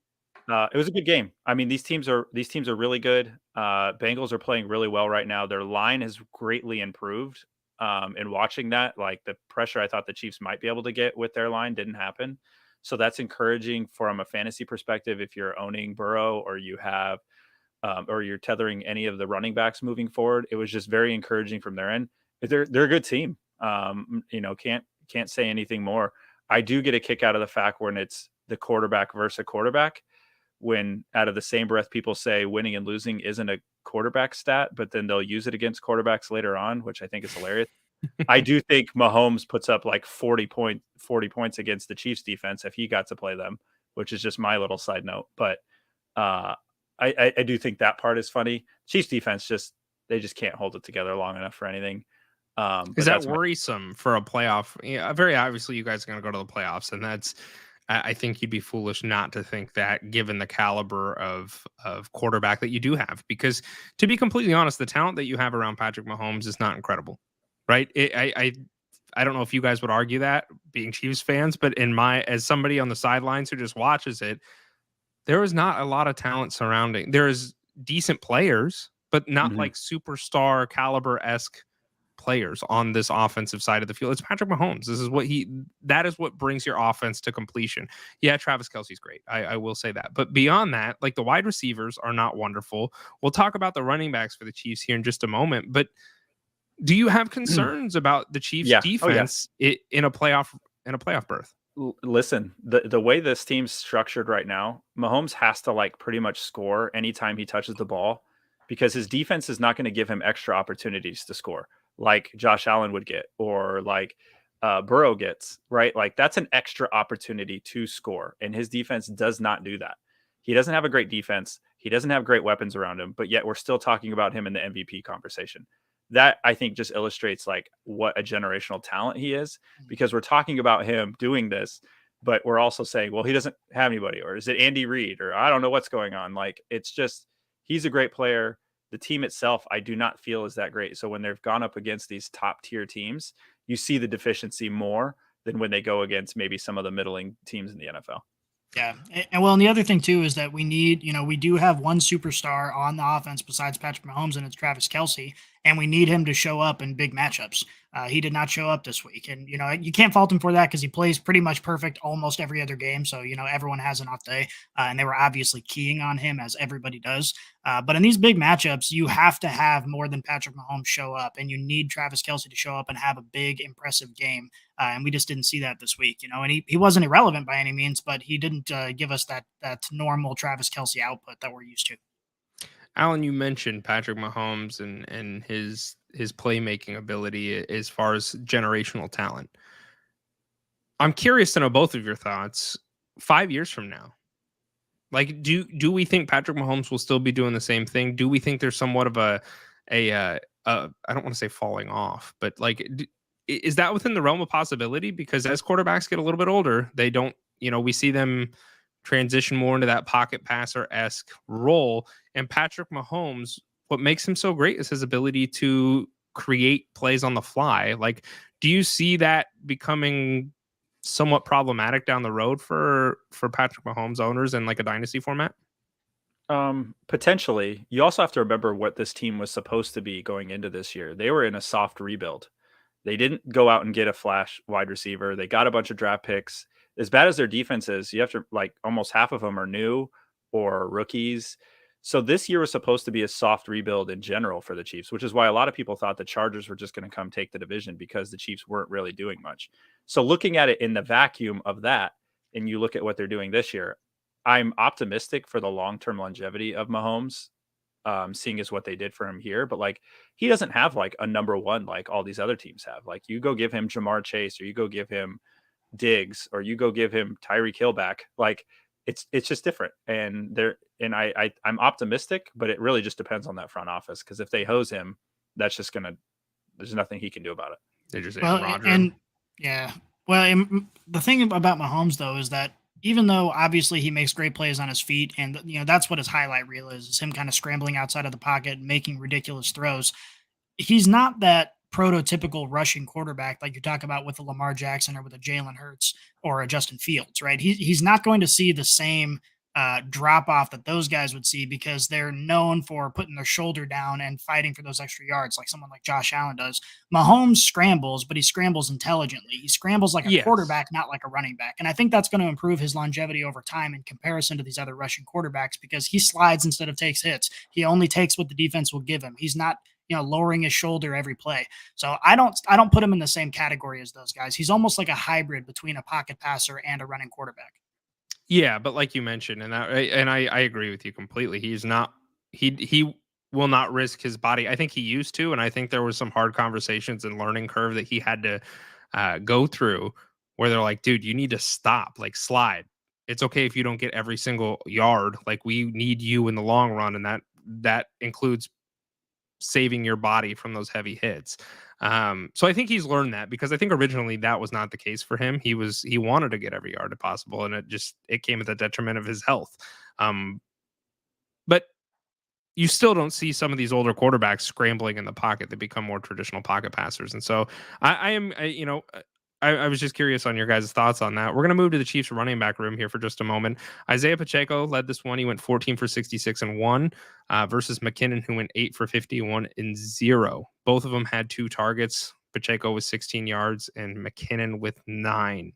it was a good game. I mean, these teams are really good. Bengals are playing really well right now. Their line has greatly improved. And watching that, like the pressure I thought the Chiefs might be able to get with their line didn't happen. So that's encouraging from a fantasy perspective. If you're owning Burrow or you have, or you're tethering any of the running backs moving forward, it was just very encouraging from their end. They're a good team. Can't say anything more. I do get a kick out of the fact when it's the quarterback versus a quarterback, when out of the same breath, people say winning and losing isn't a quarterback stat, but then they'll use it against quarterbacks later on, which I think is hilarious. I do think Mahomes puts up like 40 points against the Chiefs defense if he got to play them, which is just my little side note. But I do think that part is funny. Chiefs defense they just can't hold it together long enough for anything. Is that worrisome for a playoff? Yeah, very obviously you guys are going to go to the playoffs, and I think you'd be foolish not to think that, given the caliber of quarterback that you do have. Because to be completely honest, the talent that you have around Patrick Mahomes is not incredible, right? I don't know if you guys would argue that, being Chiefs fans, but as somebody on the sidelines who just watches it, there is not a lot of talent surrounding. There is decent players, but not like superstar caliber-esque players on this offensive side of the field. It's Patrick Mahomes. That is what brings your offense to completion. Yeah, Travis Kelce's great. I will say that. But beyond that, like, the wide receivers are not wonderful. We'll talk about the running backs for the Chiefs here in just a moment. But do you have concerns about the Chiefs defense in a playoff berth? Listen, the way this team's structured right now, Mahomes has to pretty much score anytime he touches the ball, because his defense is not going to give him extra opportunities to score like Josh Allen would get, or like Burrow gets, right? Like, that's an extra opportunity to score, and his defense does not do that. He doesn't have a great defense. He doesn't have great weapons around him, but yet we're still talking about him in the MVP conversation. That, I think, just illustrates what a generational talent he is, because we're talking about him doing this, but we're also saying, well, he doesn't have anybody, or is it Andy Reid, or I don't know what's going on. It's just, he's a great player. The team itself, I do not feel is that great. So when they've gone up against these top tier teams, you see the deficiency more than when they go against maybe some of the middling teams in the NFL. Yeah. And the other thing too is that we do have one superstar on the offense besides Patrick Mahomes, and it's Travis Kelce, and we need him to show up in big matchups. He did not show up this week, and you can't fault him for that, because he plays pretty much perfect almost every other game. So everyone has an off day, and they were obviously keying on him, as everybody does. But in these big matchups, you have to have more than Patrick Mahomes show up, and you need Travis Kelce to show up and have a big, impressive game. And we just didn't see that this week, and he wasn't irrelevant by any means, but he didn't give us that normal Travis Kelce output that we're used to. Alan, you mentioned Patrick Mahomes and his playmaking ability as far as generational talent. I'm curious to know both of your thoughts. 5 years from now, Like, do we think Patrick Mahomes will still be doing the same thing? Do we think there's somewhat of a I don't want to say falling off, but like, is that within the realm of possibility? Because as quarterbacks get a little bit older, they don't, we see them transition more into that pocket passer-esque role. And Patrick Mahomes, what makes him so great is his ability to create plays on the fly. Like, do you see that becoming somewhat problematic down the road for Patrick Mahomes owners in like a dynasty format? Potentially. You also have to remember what this team was supposed to be going into this year. They were in a soft rebuild. They didn't go out and get a flash wide receiver. They got a bunch of draft picks. As bad as their defense is, you have to like almost half of them are new or rookies. So this year was supposed to be a soft rebuild in general for the Chiefs, which is why a lot of people thought the Chargers were just going to come take the division because the Chiefs weren't really doing much. So looking at it in the vacuum of that, and you look at what they're doing this year, I'm optimistic for the long-term longevity of Mahomes, seeing as what they did for him here. But like, he doesn't have like a number one like all these other teams have. Like, you go give him Jamar Chase, or you go give him Diggs, or you go give him Tyreek Hill back. Like, it's just different. And I'm optimistic, but it really just depends on that front office. Because if they hose him, there's nothing he can do about it. They just Well, and yeah. Well, and the thing about Mahomes though is that even though obviously he makes great plays on his feet, and that's what his highlight reel is him kind of scrambling outside of the pocket, making ridiculous throws. He's not that prototypical rushing quarterback like you talk about with a Lamar Jackson or with a Jalen Hurts or a Justin Fields, right? He's not going to see the same drop off that those guys would see because they're known for putting their shoulder down and fighting for those extra yards like someone like Josh Allen does. Mahomes scrambles, but he scrambles intelligently. He scrambles like a quarterback, not like a running back. And I think that's going to improve his longevity over time in comparison to these other rushing quarterbacks because he slides instead of takes hits. He only takes what the defense will give him. He's not lowering his shoulder every play. So I don't put him in the same category as those guys. He's almost like a hybrid between a pocket passer and a running quarterback. Yeah, but like you mentioned, and I agree with you completely. He's not he will not risk his body. I think he used to, and I think there was some hard conversations and learning curve that he had to go through where they're like, dude, you need to stop, like slide. It's okay if you don't get every single yard. Like, we need you in the long run, and that includes saving your body from those heavy hits. So I think he's learned that because I think originally that was not the case for him. He wanted to get every yard if possible, and it came at the detriment of his health. But you still don't see some of these older quarterbacks scrambling in the pocket that become more traditional pocket passers. And so I was just curious on your guys' thoughts on that. We're going to move to the Chiefs running back room here for just a moment. Isaiah Pacheco led this one. He went 14 for 66 and 1 versus McKinnon, who went 8 for 51 and 0. Both of them had 2 targets. Pacheco with 16 yards and McKinnon with 9.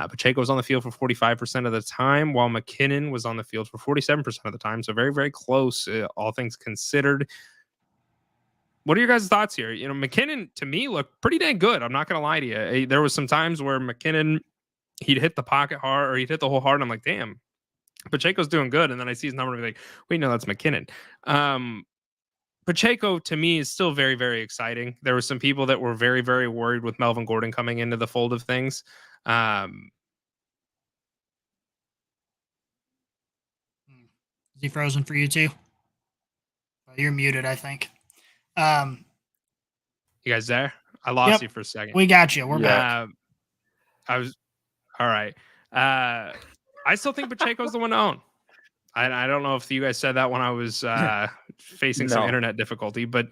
Pacheco was on the field for 45% of the time, while McKinnon was on the field for 47% of the time. So very, very close, all things considered. What are your guys' thoughts here? McKinnon, to me, looked pretty dang good. I'm not going to lie to you. There was some times where McKinnon, he'd hit the pocket hard or he'd hit the whole hard. And I'm like, damn, Pacheco's doing good. And then I see his number and I'm like, wait, no, that's McKinnon. Pacheco, to me, is still very, very exciting. There were some people that were very, very worried with Melvin Gordon coming into the fold of things. Is he frozen for you too? Well, you're muted, I think. You guys there? I lost you for a second. We got you. We're back. I was all right. I still think Pacheco's the one to own. I don't know if you guys said that when I was facing some internet difficulty, but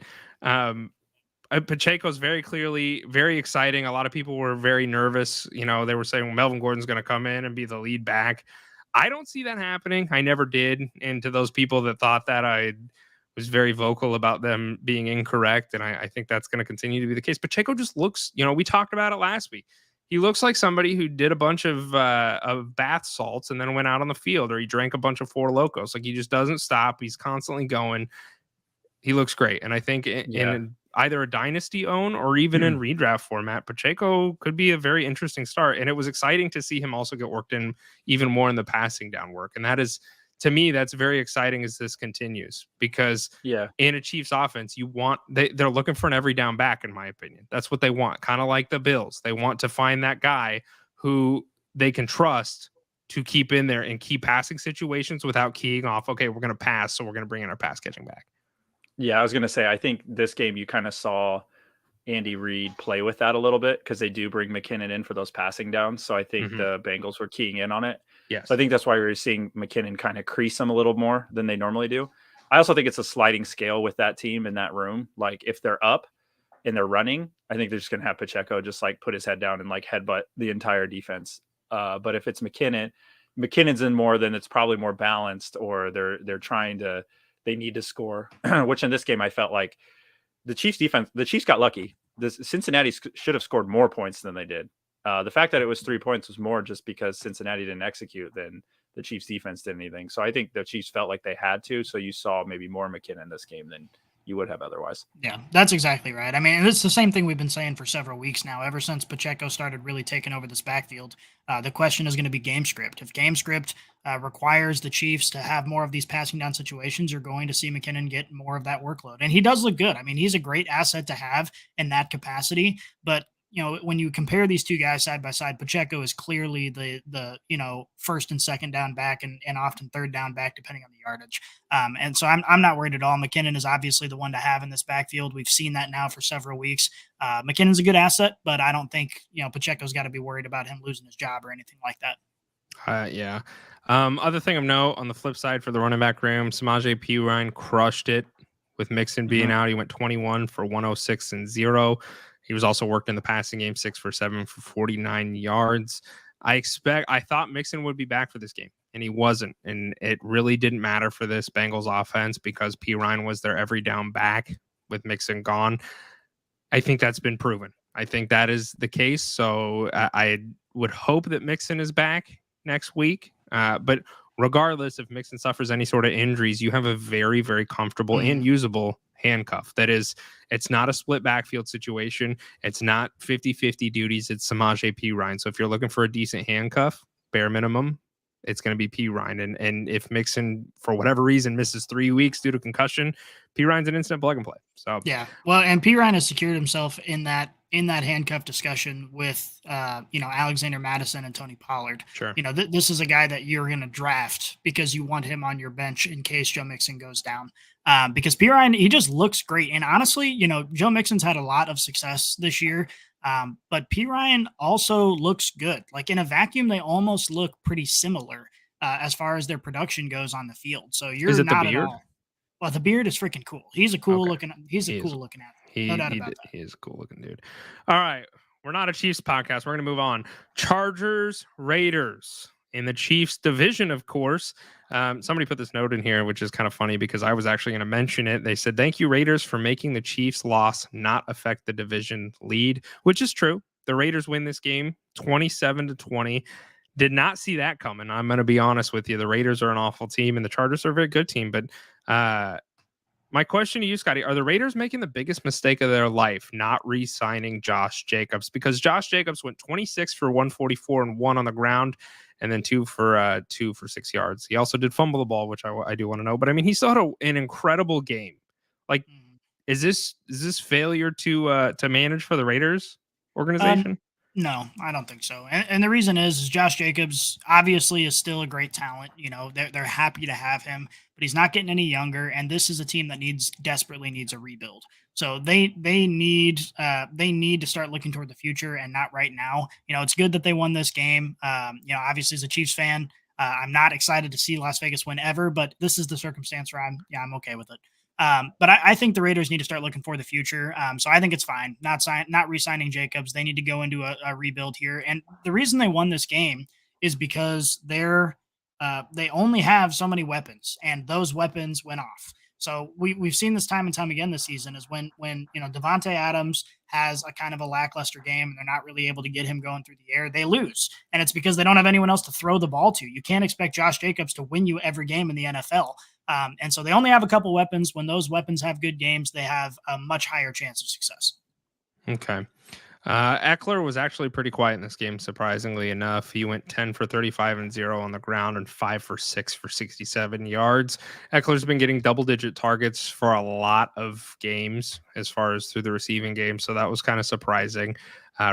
Pacheco's very clearly very exciting. A lot of people were very nervous. They were saying, well, Melvin Gordon's going to come in and be the lead back. I don't see that happening. I never did. And to those people that thought that, I was very vocal about them being incorrect. And I think that's going to continue to be the case. Pacheco just looks, we talked about it last week. He looks like somebody who did a bunch of bath salts and then went out on the field, or he drank a bunch of Four Locos. Like, he just doesn't stop. He's constantly going. He looks great. And I think in either a dynasty own or even in redraft format, Pacheco could be a very interesting start. And it was exciting to see him also get worked in even more in the passing down work. And that is, to me, that's very exciting as this continues, because in a Chiefs offense, they're looking for an every down back, in my opinion. That's what they want. Kind of like the Bills. They want to find that guy who they can trust to keep in there and keep passing situations without keying off, okay, we're going to pass, so we're going to bring in our pass catching back. Yeah, I was going to say, I think this game you kind of saw Andy Reid play with that a little bit because they do bring McKinnon in for those passing downs. So I think the Bengals were keying in on it. Yes. So I think that's why we're seeing McKinnon kind of crease them a little more than they normally do. I also think it's a sliding scale with that team in that room. Like if they're up and they're running, I think they're just going to have Pacheco just like put his head down and like headbutt the entire defense. But if it's McKinnon's in more, then it's probably more balanced, or they're they need to score, which in this game I felt like the Chiefs got lucky. Cincinnati should have scored more points than they did. The fact that it was 3 points was more just because Cincinnati didn't execute than the Chiefs defense did anything. So I think the Chiefs felt like they had to. So you saw maybe more McKinnon in this game than you would have otherwise. Yeah, that's exactly right. I mean, it's the same thing we've been saying for several weeks now, ever since Pacheco started really taking over this backfield. The question is going to be game script. If game script requires the Chiefs to have more of these passing down situations, you're going to see McKinnon get more of that workload. And he does look good. I mean, he's a great asset to have in that capacity, but when you compare these two guys side by side, Pacheco is clearly the first and second down back and often third down back, depending on the yardage. And so I'm not worried at all. McKinnon is obviously the one to have in this backfield. We've seen that now for several weeks. McKinnon's a good asset, but I don't think, Pacheco's got to be worried about him losing his job or anything like that. Yeah. Other thing of note on the flip side for the running back room, Samaje Perine crushed it with Mixon being out. He went 21 for 106 and 0. He was also worked in the passing game, 6 for 7 for 49 yards. I thought Mixon would be back for this game, and he wasn't. And it really didn't matter for this Bengals offense because Perine was their every down back with Mixon gone. I think that's been proven. I think that is the case. So I would hope that Mixon is back next week. But regardless, if Mixon suffers any sort of injuries, you have a very, very comfortable and usable handcuff. That is, it's not a split backfield situation. It's not 50-50 duties. It's Samaje Perine. So if you're looking for a decent handcuff, bare minimum, it's going to be Perine. And if Mixon, for whatever reason, misses 3 weeks due to concussion, Perine's an instant plug and play. So yeah, well, and Perine has secured himself in that handcuff discussion with Alexander Madison and Tony Pollard. Sure. This is a guy that you're going to draft because you want him on your bench in case Joe Mixon goes down. Because Perine, he just looks great. And honestly, Joe Mixon's had a lot of success this year. But Perine also looks good. Like in a vacuum, they almost look pretty similar as far as their production goes on the field. So you're not at all. Well, the beard is freaking cool. He's a cool looking. He's a cool looking athlete. No doubt about that. He is a cool looking dude. All right, we're not a Chiefs podcast. We're going to move on. Chargers, Raiders in the Chiefs division, of course. Somebody put this note in here, which is kind of funny because I was actually going to mention it. They said, "Thank you, Raiders, for making the Chiefs' loss not affect the division lead," which is true. The Raiders win this game 27-20. Did not see that coming. I'm going to be honest with you. The Raiders are an awful team, and the Chargers are a very good team. But my question to you, Scotty, are the Raiders making the biggest mistake of their life not re-signing Josh Jacobs? Because Josh Jacobs went 26 for 144 and 1 on the ground, and then 2 for 6 yards. He also did fumble the ball, which I do want to know. But I mean, he still had an incredible game. Like, is this failure to manage for the Raiders organization? No, I don't think so. And the reason is Josh Jacobs obviously is still a great talent. They're happy to have him, but he's not getting any younger. And this is a team that desperately needs a rebuild. So they need to start looking toward the future and not right now. It's good that they won this game. Obviously as a Chiefs fan, I'm not excited to see Las Vegas win ever, but this is the circumstance where I'm okay with it. But I think the Raiders need to start looking for the future. So I think it's fine not re-signing Jacobs. They need to go into a rebuild here. And the reason they won this game is because they only have so many weapons, and those weapons went off. So we've seen this time and time again this season is when Devontae Adams has a kind of a lackluster game and they're not really able to get him going through the air, they lose. And it's because they don't have anyone else to throw the ball to. You can't expect Josh Jacobs to win you every game in the NFL. And so they only have a couple weapons. When those weapons have good games, they have a much higher chance of success. Okay. Eckler was actually pretty quiet in this game, surprisingly enough. He went 10 for 35 and 0 on the ground and 5 for 6 for 67 yards. Eckler's been getting double-digit targets for a lot of games as far as through the receiving game, so that was kind of surprising.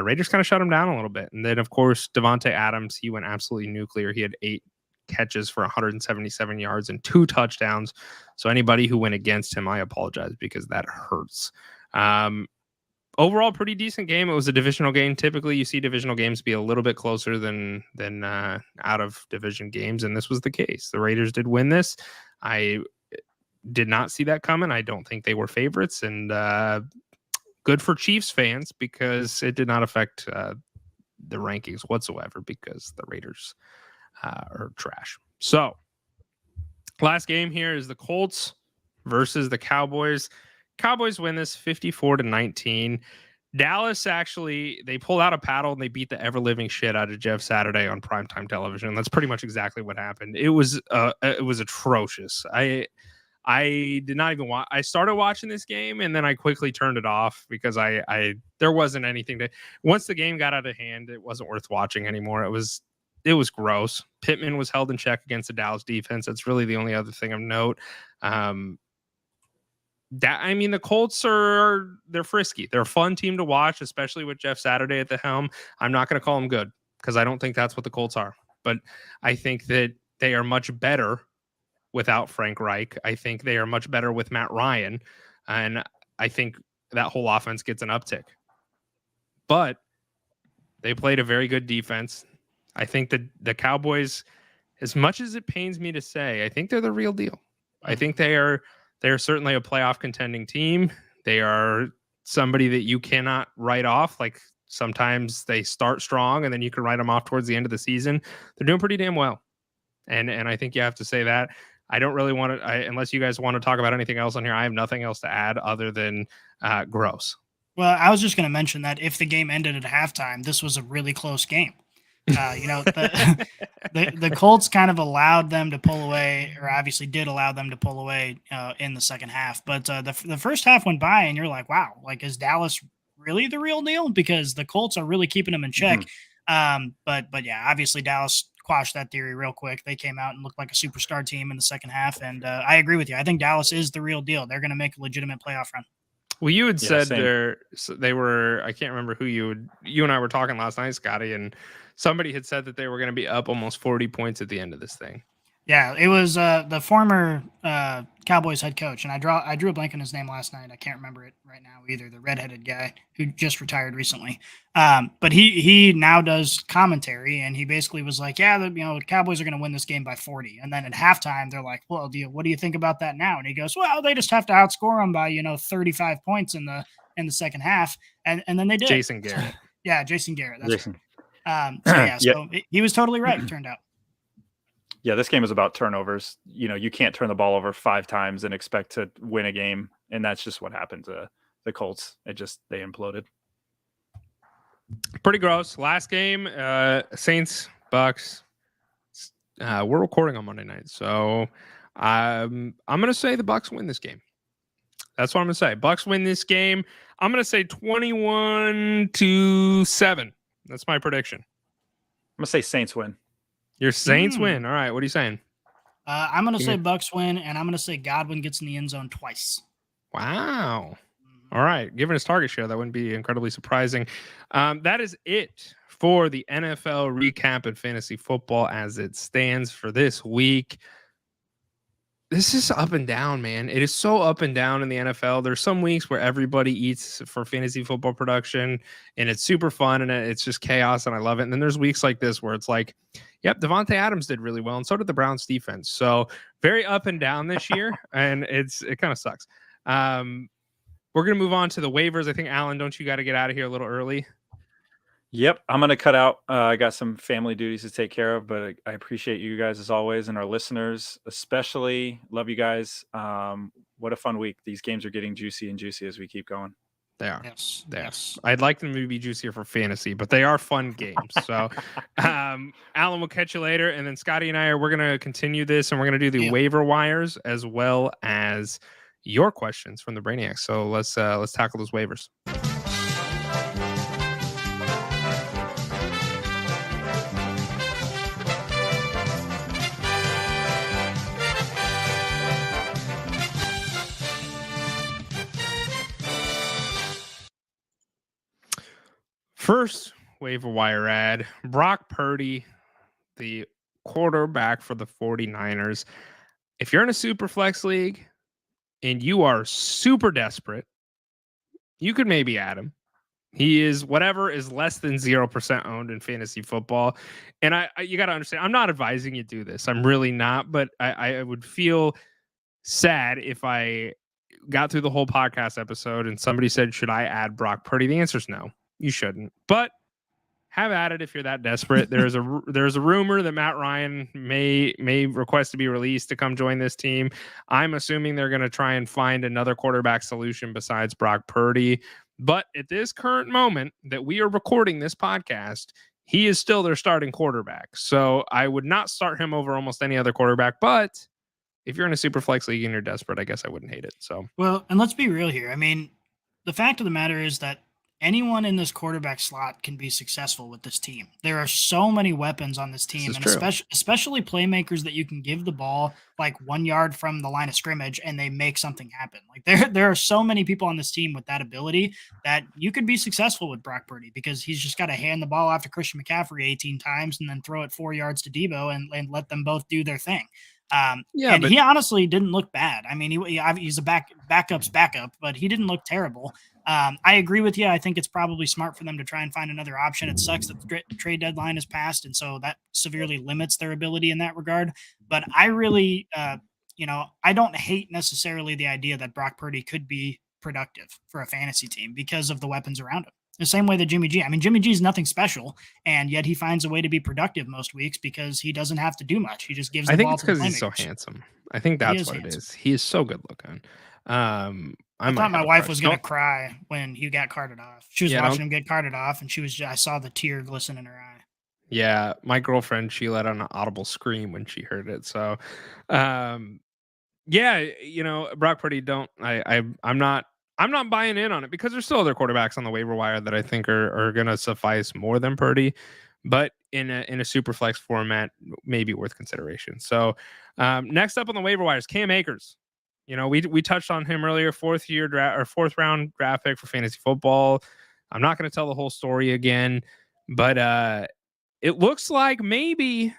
Raiders kind of shut him down a little bit. And then, of course, Devontae Adams, he went absolutely nuclear. He had 8 catches for 177 yards and 2 touchdowns. So anybody who went against him, I apologize because that hurts. Overall, pretty decent game. It was a divisional game. Typically, you see divisional games be a little bit closer than out of division games, and this was the case. The Raiders did win this. I did not see that coming. I don't think they were favorites, and good for Chiefs fans because it did not affect the rankings whatsoever because the Raiders are trash. So, last game here is the Colts versus the Cowboys. Cowboys win this 54-19. Dallas actually, they pulled out a paddle and they beat the ever-living shit out of Jeff Saturday on primetime television. That's pretty much exactly what happened. It was atrocious. I did not even watch. I started watching this game and then I quickly turned it off because there wasn't anything to. Once the game got out of hand, it wasn't worth watching anymore. It was gross. Pittman was held in check against the Dallas defense. That's really the only other thing of note. The Colts they're frisky. They're a fun team to watch, especially with Jeff Saturday at the helm. I'm not going to call them good because I don't think that's what the Colts are. But I think that they are much better without Frank Reich. I think they are much better with Matt Ryan. And I think that whole offense gets an uptick. But they played a very good defense. I think that the Cowboys, as much as it pains me to say, I think they're the real deal. I think they're certainly a playoff contending team. They are somebody that you cannot write off. Like sometimes they start strong and then you can write them off towards the end of the season. They're doing pretty damn well. And I think you have to say that. I don't really want to, unless you guys want to talk about anything else on here, I have nothing else to add other than gross. Well, I was just going to mention that if the game ended at halftime, this was a really close game. The Colts kind of allowed them to pull away, or obviously did allow them to pull away in the second half. But the first half went by, and you're like, wow, like is Dallas really the real deal? Because the Colts are really keeping them in check. But yeah, obviously Dallas quashed that theory real quick. They came out and looked like a superstar team in the second half, and I agree with you. I think Dallas is the real deal. They're going to make a legitimate playoff run. Well, you had said they were, I can't remember who you and I were talking last night, Scotty, and somebody had said that they were going to be up almost 40 points at the end of this thing. Yeah, it was the former Cowboys head coach, and I drew a blank on his name last night. I can't remember it right now either. The redheaded guy who just retired recently, but he now does commentary, and he basically was like, "Yeah, the Cowboys are going to win this game by 40." And then at halftime, they're like, "Well, what do you think about that now?" And he goes, "Well, they just have to outscore them by 35 points in the second half," and then they did. Jason Garrett. Yeah, Jason Garrett. That's right. So he was totally right. It turned out. Yeah, this game is about turnovers. You can't turn the ball over 5 times and expect to win a game, and that's just what happened to the Colts. They imploded. Pretty gross. Last game, Saints, Bucks. We're recording on Monday night, so I'm going to say the Bucks win this game. That's what I'm going to say. Bucks win this game. I'm going to say 21-7. That's my prediction. I'm going to say Saints win. Your Saints win. All right. What are you saying? I'm going to say Bucks win, and I'm going to say Godwin gets in the end zone twice. Wow. All right. Given his target share, that wouldn't be incredibly surprising. That is it for the NFL recap and fantasy football as it stands for this week. This is up and down, man. It is so up and down in the NFL. There's some weeks where everybody eats for fantasy football production and it's super fun and it's just chaos and I love it. And then there's weeks like this where it's like, yep, Devontae Adams did really well and so did the Browns defense. So very up and down this year and it kind of sucks. We're going to move on to the waivers. I think, Alan, don't you got to get out of here a little early? Yep, I'm going to cut out. I got some family duties to take care of, but I appreciate you guys as always and our listeners especially. Love you guys. What a fun week. These games are getting juicy and juicy as we keep going. They are. Yes. I'd like them to be juicier for fantasy, but they are fun games. So, Alan, we'll catch you later. And then Scotty and we're going to continue this and we're going to do the waiver wires as well as your questions from the Brainiac. So let's tackle those waivers. First waiver wire ad, Brock Purdy, the quarterback for the 49ers. If you're in a super flex league and you are super desperate, you could maybe add him. He is whatever is less than 0% owned in fantasy football. And you got to understand, I'm not advising you do this. I'm really not, but I would feel sad if I got through the whole podcast episode and somebody said, should I add Brock Purdy? The answer is no, you shouldn't. But have at it if you're that desperate. There's a rumor that Matt Ryan may request to be released to come join this team. I'm assuming they're going to try and find another quarterback solution besides Brock Purdy. But at this current moment that we are recording this podcast, he is still their starting quarterback. So I would not start him over almost any other quarterback. But if you're in a super flex league and you're desperate, I guess I wouldn't hate it. So, well, and let's be real here. I mean, the fact of the matter is that anyone in this quarterback slot can be successful with this team. There are so many weapons on this team, and especially playmakers that you can give the ball like 1 yard from the line of scrimmage and they make something happen. Like there are so many people on this team with that ability that you could be successful with Brock Purdy, because he's just got to hand the ball off to Christian McCaffrey 18 times and then throw it 4 yards to Debo and let them both do their thing. He honestly didn't look bad. I mean, he's a backup's backup, but he didn't look terrible. I agree with you. I think it's probably smart for them to try and find another option. It sucks that the trade deadline has passed, and so that severely limits their ability in that regard. But I really, I don't hate necessarily the idea that Brock Purdy could be productive for a fantasy team because of the weapons around him. The same way that Jimmy G. I mean, Jimmy G is nothing special, and yet he finds a way to be productive most weeks because he doesn't have to do much. He just gives the ball to the playmakers. I think it's because he's so handsome. I think that's what it is. He is so good looking. I thought my wife was going to cry when he got carted off. She was watching him get carted off, and I saw the tear glisten in her eye. Yeah, my girlfriend, she let out an audible scream when she heard it. So, Brock Purdy, I'm not buying in on it because there's still other quarterbacks on the waiver wire that I think are going to suffice more than Purdy, but in a super flex format, maybe worth consideration. So, next up on the waiver wire is Cam Akers. We touched on him earlier, fourth round draft pick for fantasy football. I'm not going to tell the whole story again, but it looks like maybe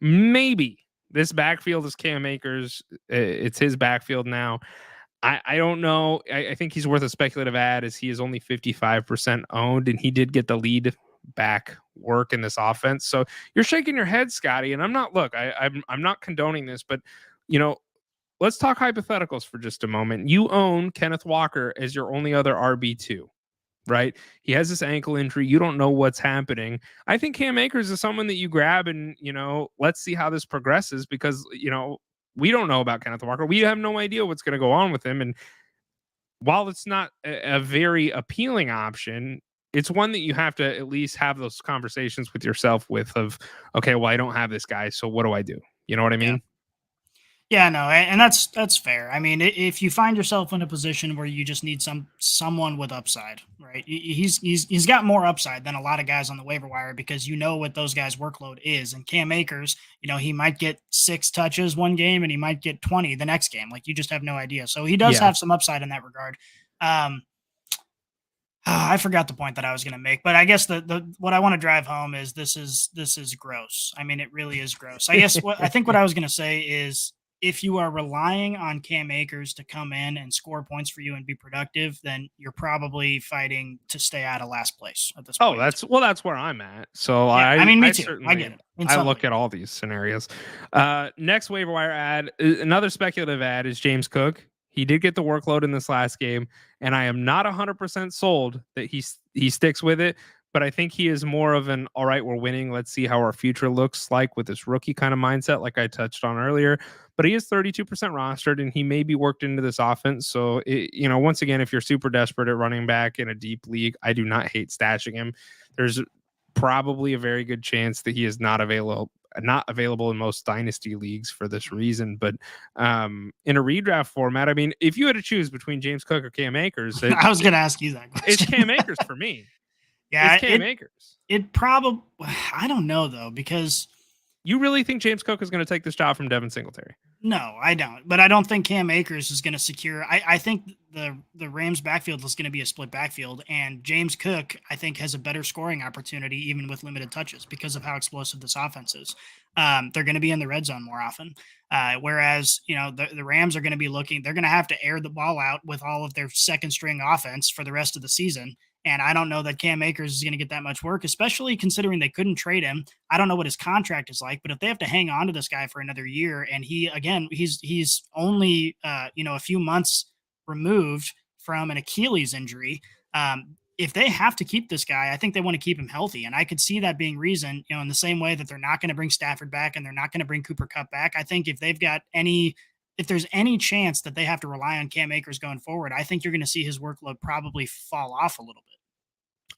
this backfield is Cam Akers. It's his backfield now. I don't know. I think he's worth a speculative ad as he is only 55% owned, and he did get the lead back work in this offense. So you're shaking your head, Scotty, and I'm not condoning this, but let's talk hypotheticals for just a moment. You own Kenneth Walker as your only other RB2, right? He has this ankle injury. You don't know what's happening. I think Cam Akers is someone that you grab and, let's see how this progresses because, we don't know about Kenneth Walker. We have no idea what's going to go on with him. And while it's not a very appealing option, it's one that you have to at least have those conversations with yourself of, okay, well, I don't have this guy. So what do I do? You know what I mean? Yeah, no, and that's fair. I mean, if you find yourself in a position where you just need someone with upside, right? He's got more upside than a lot of guys on the waiver wire because you know what those guys' workload is. And Cam Akers, he might get 6 touches one game and he might get 20 the next game. Like you just have no idea. So he does have some upside in that regard. I forgot the point that I was going to make, but I guess the what I want to drive home is this is gross. I mean, it really is gross. I guess what I was going to say is, if you are relying on Cam Akers to come in and score points for you and be productive, then you're probably fighting to stay out of last place at this point. That's where I'm at. So yeah, me too. I get it. I look at all these scenarios. Next waiver wire ad, another speculative ad is James Cook. He did get the workload in this last game, and I am not 100% sold that he sticks with it. But I think he is more of an, all right, we're winning. Let's see how our future looks like with this rookie kind of mindset, like I touched on earlier. But he is 32% rostered, and he may be worked into this offense. So, once again, if you're super desperate at running back in a deep league, I do not hate stashing him. There's probably a very good chance that he is not available in most dynasty leagues for this reason. But in a redraft format, I mean, if you had to choose between James Cook or Cam Akers, I was going to ask you that question. It's Cam Akers for me. Yeah, it's Cam Akers. It probably, I don't know though, because you really think James Cook is going to take this job from Devin Singletary? No, I don't. But I don't think Cam Akers is going to secure. I think the Rams backfield is going to be a split backfield, and James Cook, I think, has a better scoring opportunity even with limited touches because of how explosive this offense is. They're going to be in the red zone more often. Whereas, the Rams are going to be they're going to have to air the ball out with all of their second string offense for the rest of the season. And I don't know that Cam Akers is going to get that much work, especially considering they couldn't trade him. I don't know what his contract is like, but if they have to hang on to this guy for another year, and he's only a few months removed from an Achilles injury. If they have to keep this guy, I think they want to keep him healthy, and I could see that being reason. In the same way that they're not going to bring Stafford back and they're not going to bring Cooper Kupp back. I think if there's any chance that they have to rely on Cam Akers going forward, I think you're going to see his workload probably fall off a little bit.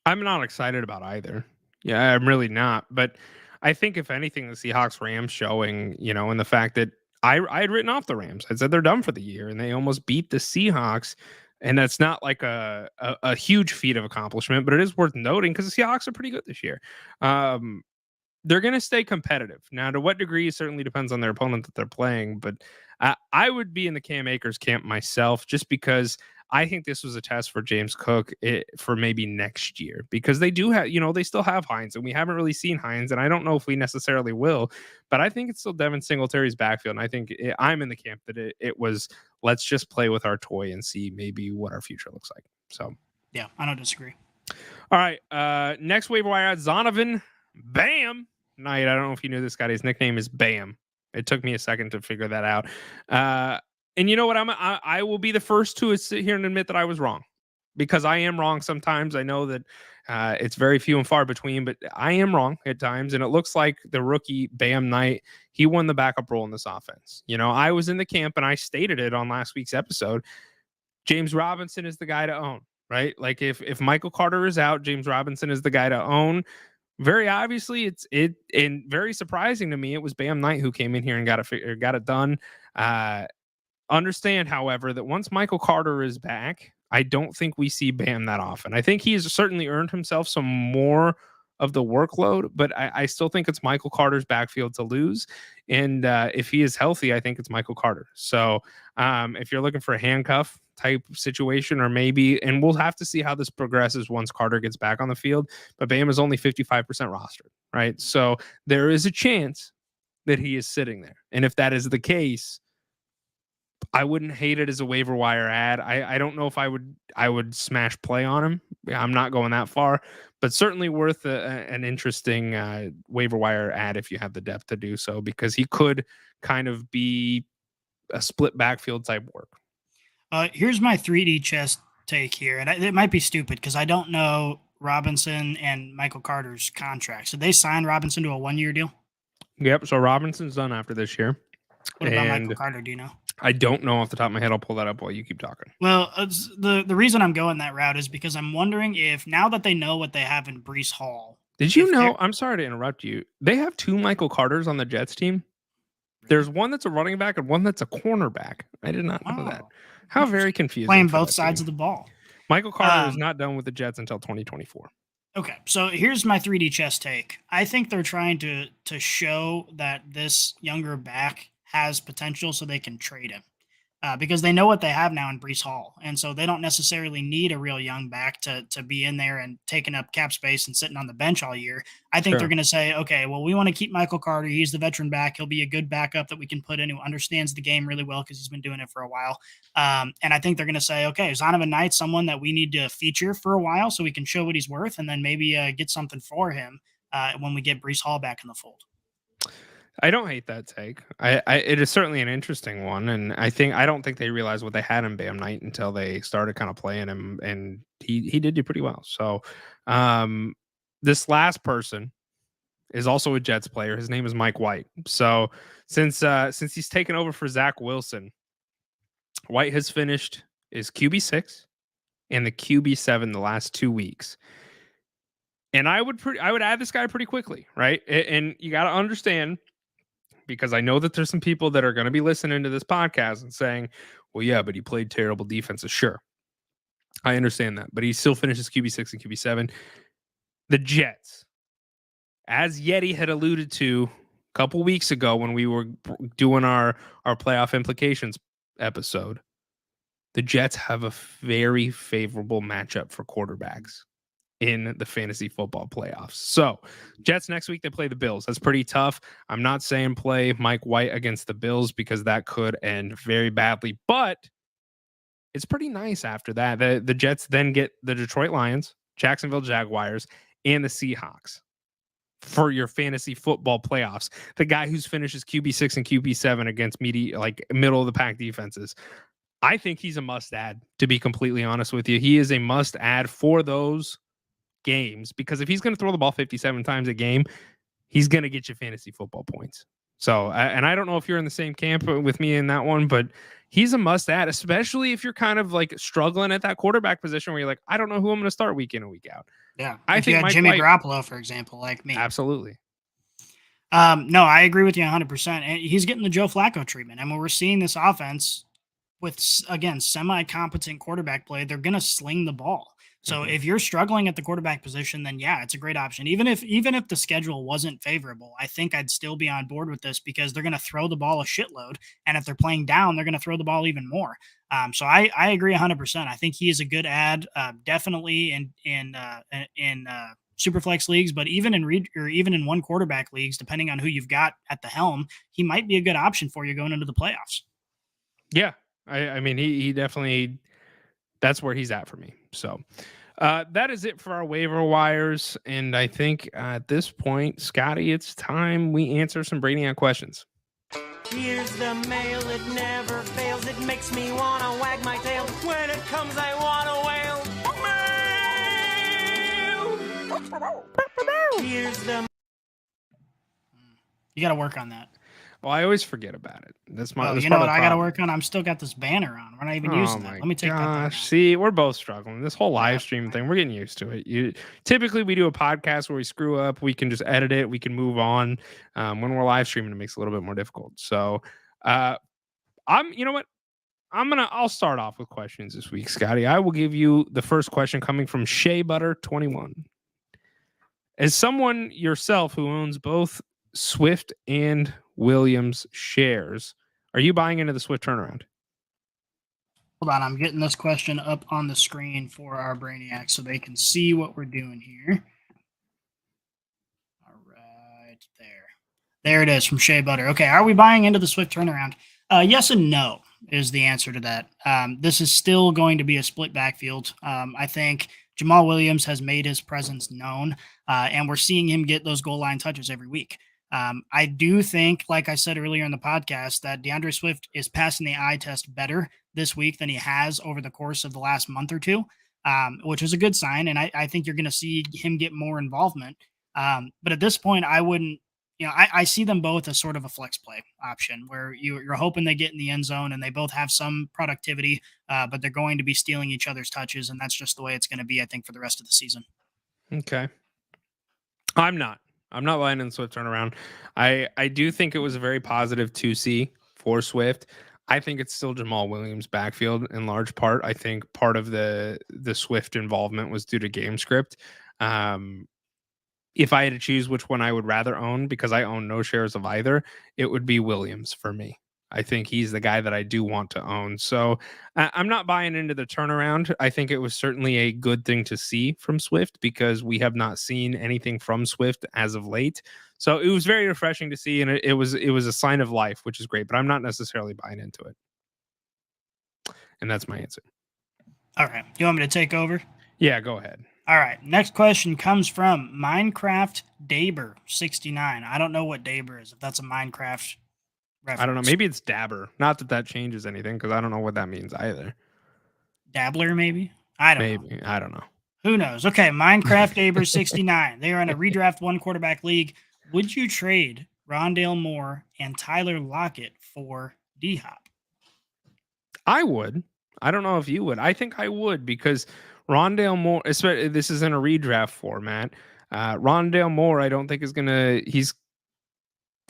I'm not excited about either. Yeah, I'm really not. But I think if anything, the Seahawks Rams showing, and the fact that I had written off the Rams. I said they're done for the year, and they almost beat the Seahawks. And that's not like a huge feat of accomplishment, but it is worth noting because the Seahawks are pretty good this year. They're going to stay competitive. Now, to what degree certainly depends on their opponent that they're playing, but I would be in the Cam Akers camp myself just because I think this was a test for James Cook for maybe next year because they do have, they still have Hines, and we haven't really seen Hines, and I don't know if we necessarily will, but I think it's still Devin Singletary's backfield, and I think I'm in the camp that it was let's just play with our toy and see maybe what our future looks like. So, yeah, I don't disagree. All right, next waiver wire at Zonovan Bam Knight. I don't know if you knew this guy. His nickname is Bam. It took me a second to figure that out. And you know what? I will be the first to sit here and admit that I was wrong because I am wrong sometimes. I know that it's very few and far between, but I am wrong at times. And it looks like the rookie Bam Knight, he won the backup role in this offense. I was in the camp and I stated it on last week's episode. James Robinson is the guy to own, right? Like if Michael Carter is out, James Robinson is the guy to own. Very obviously, and very surprising to me, it was Bam Knight who came in here and got it done. Understand, however, that once Michael Carter is back, I don't think we see Bam that often. I think he has certainly earned himself some more of the workload, but I still think it's Michael Carter's backfield to lose. And if he is healthy, I think it's Michael Carter. So if you're looking for a handcuff type situation, or maybe, and we'll have to see how this progresses once Carter gets back on the field, but Bam is only 55% rostered, right? So there is a chance that he is sitting there. And if that is the case, I wouldn't hate it as a waiver wire ad. I don't know if I would smash play on him. I'm not going that far, but certainly worth an interesting waiver wire ad if you have the depth to do so, because he could kind of be a split backfield type work. Here's my 3D chess take here, and it might be stupid because I don't know Robinson and Michael Carter's contracts. Did they sign Robinson to a 1-year deal? Yep. So Robinson's done after this year. What about Michael Carter? Do you know? I don't know off the top of my head. I'll pull that up while you keep talking. Well, the reason I'm going that route is because I'm wondering if now that they know what they have in Breece Hall. Did you know? I'm sorry to interrupt you. They have 2 Michael Carters on the Jets team. There's one that's a running back and one that's a cornerback. I did not know that. How very confusing. Playing both sides of the ball. Michael Carter is not done with the Jets until 2024. Okay, so here's my 3D chess take. I think they're trying to show that this younger back has potential so they can trade him. Because they know what they have now in Breece Hall. And so they don't necessarily need a real young back to be in there and taking up cap space and sitting on the bench all year. I think they're going to say, okay, well, we want to keep Michael Carter. He's the veteran back. He'll be a good backup that we can put in who understands the game really well because he's been doing it for a while. And I think they're going to say, okay, Zonovan Knight, someone that we need to feature for a while so we can show what he's worth and then maybe get something for him when we get Breece Hall back in the fold. I don't hate that take. It is certainly an interesting one, and I don't think they realized what they had in Bam Knight until they started kind of playing him, and he did do pretty well. So, this last person is also a Jets player. His name is Mike White. So, since he's taken over for Zach Wilson, White has finished his QB6 and the QB7 the last 2 weeks. And I would add this guy pretty quickly, right? And you got to understand, because I know that there's some people that are going to be listening to this podcast and saying, well, yeah, but he played terrible defenses. Sure. I understand that, but he still finishes QB6 and QB7. The Jets, as Yeti had alluded to a couple weeks ago when we were doing our playoff implications episode, the Jets have a very favorable matchup for quarterbacks in the fantasy football playoffs. So Jets next week, they play the Bills. That's pretty tough. I'm not saying play Mike White against the Bills because that could end very badly, but it's pretty nice after that. The Jets then get the Detroit Lions, Jacksonville Jaguars, and the Seahawks for your fantasy football playoffs. The guy who's finishes QB6 and QB7 against middle of the pack defenses. I think he's a must add, to be completely honest with you. He is a must add for those games because if he's going to throw the ball 57 times a game, he's going to get you fantasy football points. So, and I don't know if you're in the same camp with me in that one, but he's a must add, especially if you're kind of like struggling at that quarterback position where you're like, I don't know who I'm going to start week in and week out. Yeah. I think you had Jimmy Garoppolo, for example, like me. Absolutely. No, I agree with you 100%. And he's getting the Joe Flacco treatment. And when we're seeing this offense with, again, semi-competent quarterback play, they're going to sling the ball. So if you're struggling at the quarterback position, then yeah, it's a great option. Even if the schedule wasn't favorable, I think I'd still be on board with this because they're going to throw the ball a shitload. And if they're playing down, they're going to throw the ball even more. So I agree 100%. I think he is a good add, definitely in Superflex leagues, but even in one quarterback leagues, depending on who you've got at the helm, he might be a good option for you going into the playoffs. Yeah, I mean, he definitely, that's where he's at for me. So that is it for our waiver wires. And I think at this point, Scotty, it's time we answer some Brainiac questions. Here's the mail, it never fails. It makes me want to wag my tail. When it comes, I want to wail. Mail! Here's the... You got to work on that. Well, I always forget about it. That's my. You know what I got to work on? I'm still got this banner on. We're not even using that. Let me take that down. See, we're both struggling. This whole live stream thing, we're getting used to it. Typically, we do a podcast where we screw up. We can just edit it. We can move on. When we're live streaming, it makes it a little bit more difficult. So, you know what? I'll start off with questions this week, Scotty. I will give you the first question coming from Shea Butter 21. As someone yourself who owns both Swift and Williams shares, are you buying into the Swift turnaround? Hold on, I'm getting this question up on the screen for our Brainiac so they can see what we're doing here. All right, there it is from Shea Butter. Okay, are we buying into the Swift turnaround? Yes and no is the answer to that. This is still going to be a split backfield. I think Jamal Williams has made his presence known, and we're seeing him get those goal line touches every week. I do think, like I said earlier in the podcast, that DeAndre Swift is passing the eye test better this week than he has over the course of the last month or two, which is a good sign. And I think you're going to see him get more involvement. But at this point, I wouldn't, I see them both as sort of a flex play option where you're hoping they get in the end zone and they both have some productivity, but they're going to be stealing each other's touches. And that's just the way it's going to be, I think, for the rest of the season. Okay. I'm not buying in the Swift turnaround. I do think it was a very positive 2C for Swift. I think it's still Jamal Williams' backfield in large part. I think part of the Swift involvement was due to game script. If I had to choose which one I would rather own, because I own no shares of either, it would be Williams for me. I think he's the guy that I do want to own. So I'm not buying into the turnaround. I think it was certainly a good thing to see from Swift because we have not seen anything from Swift as of late. So it was very refreshing to see, and it was a sign of life, which is great, but I'm not necessarily buying into it. And that's my answer. All right. You want me to take over? Yeah, go ahead. All right. Next question comes from Minecraft Daber 69. I don't know what Daber is, if that's a Minecraft reference. I don't know. Maybe it's Dabber. Not that changes anything because I don't know what that means either. Dabbler, maybe? I don't know. I don't know. Who knows? Okay, Minecraft Daber 69. They are in a redraft one quarterback league. Would you trade Rondale Moore and Tyler Lockett for D-Hop? I would. I don't know if you would. I think I would because Rondale Moore, especially this is in a redraft format. Rondale Moore, I don't think is gonna.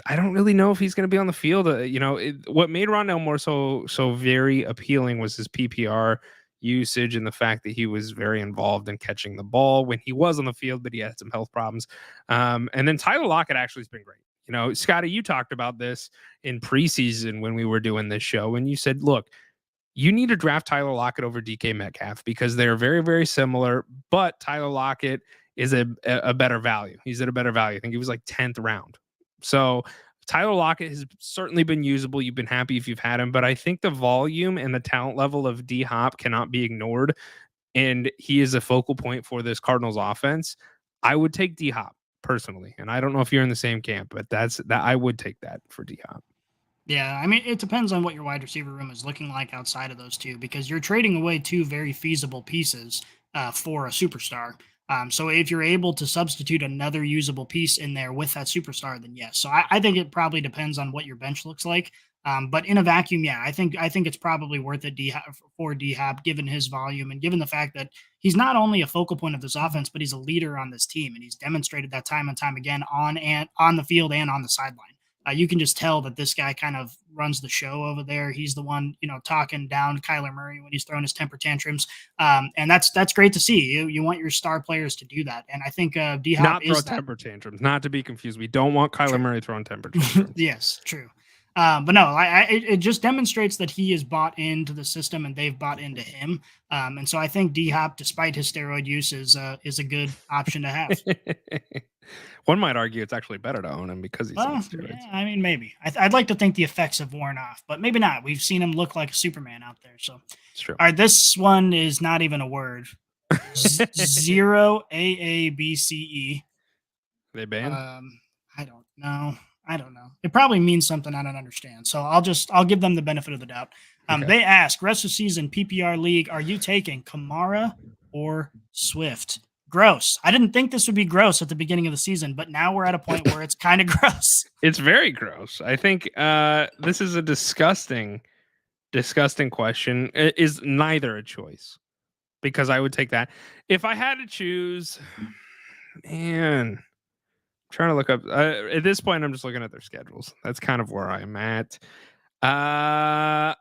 I don't really know if he's going to be on the field. What made Rondale Moore so very appealing was his PPR usage and the fact that he was very involved in catching the ball when he was on the field, but he had some health problems. And then Tyler Lockett actually has been great. You know, Scotty, you talked about this in preseason when we were doing this show, and you said, look, you need to draft Tyler Lockett over DK Metcalf because they're very, very similar, but Tyler Lockett is a better value. He's at a better value. I think he was like 10th round. So Tyler Lockett has certainly been usable. You've been happy if you've had him, but I think the volume and the talent level of D Hop cannot be ignored. And he is a focal point for this Cardinals offense. I would take D Hop personally. And I don't know if you're in the same camp, but that I would take that for D Hop. Yeah, I mean, it depends on what your wide receiver room is looking like outside of those two, because you're trading away two very feasible pieces for a superstar. So if you're able to substitute another usable piece in there with that superstar, then yes. So I think it probably depends on what your bench looks like. But in a vacuum, yeah, I think it's probably worth it for D-Hop, given his volume and given the fact that he's not only a focal point of this offense, but he's a leader on this team, and he's demonstrated that time and time again on the field and on the sideline. You can just tell that this guy kind of runs the show over there. He's the one, talking down Kyler Murray when he's throwing his temper tantrums. And that's great to see. You want your star players to do that. And I think D-Hop not throw temper tantrums, not to be confused. We don't want Kyler Murray throwing temper tantrums. Yes, true. But no, it just demonstrates that he is bought into the system and they've bought into him. And so I think D-Hop, despite his steroid use, is a good option to have. One might argue it's actually better to own him because he's on steroids. Yeah, I mean, maybe. I'd like to think the effects have worn off, but maybe not. We've seen him look like a Superman out there. So it's true. All right, this one is not even a word. Zero AABCE. They banned? I don't know. It probably means something I don't understand. So I'll give them the benefit of the doubt. Okay. They ask, rest of season PPR league, are you taking Kamara or Swift? Gross. I didn't think this would be gross at the beginning of the season, but now we're at a point where it's kind of gross. It's very gross. I think this is a disgusting question. It is neither a choice because I would take that. If I had to choose, man, I'm trying to look up. At this point, I'm just looking at their schedules. That's kind of where I'm at. I'm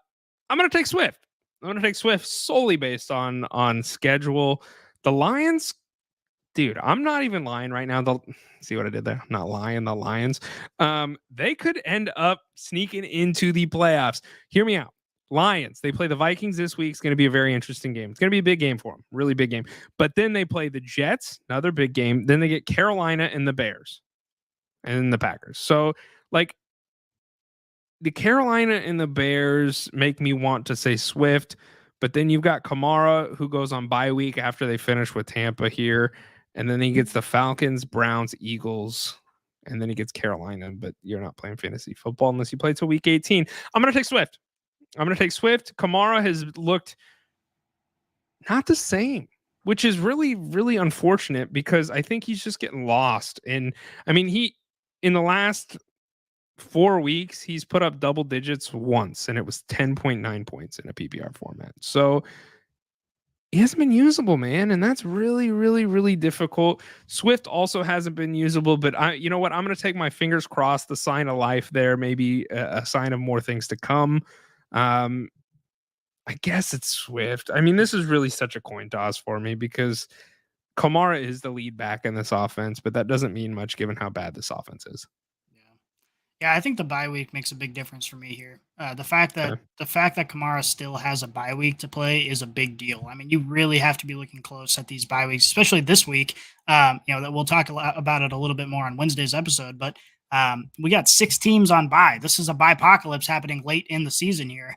going to take Swift. I'm going to take Swift solely based on schedule. The Lions, dude, I'm not even lying right now. They'll see what I did there. I'm not lying. The Lions, they could end up sneaking into the playoffs. Hear me out. Lions, they play the Vikings this week. It's going to be a very interesting game. It's going to be a big game for them. Really big game. But then they play the Jets, another big game. Then they get Carolina and the Bears and the Packers. So, like, the Carolina and the Bears make me want to say Swift. But then you've got Kamara, who goes on bye week after they finish with Tampa here. And then he gets the Falcons, Browns, Eagles, and then he gets Carolina. But you're not playing fantasy football unless you play till week 18. I'm going to take Swift. Kamara has looked not the same, which is really, really unfortunate because I think he's just getting lost. And I mean, in the last 4 weeks, he's put up double digits once, and it was 10.9 points in a PPR format. So he hasn't been usable, man, and that's really, really, really difficult. Swift also hasn't been usable, but you know what? I'm going to take my fingers crossed, the sign of life there, maybe a sign of more things to come. I guess it's Swift. I mean, this is really such a coin toss for me because Kamara is the lead back in this offense, but that doesn't mean much given how bad this offense is. Yeah, I think the bye week makes a big difference for me here. The fact that Kamara still has a bye week to play is a big deal. I mean, you really have to be looking close at these bye weeks, especially this week. That we'll talk about it a little bit more on Wednesday's episode. But we got 6 teams on bye. This is a bye-pocalypse happening late in the season here.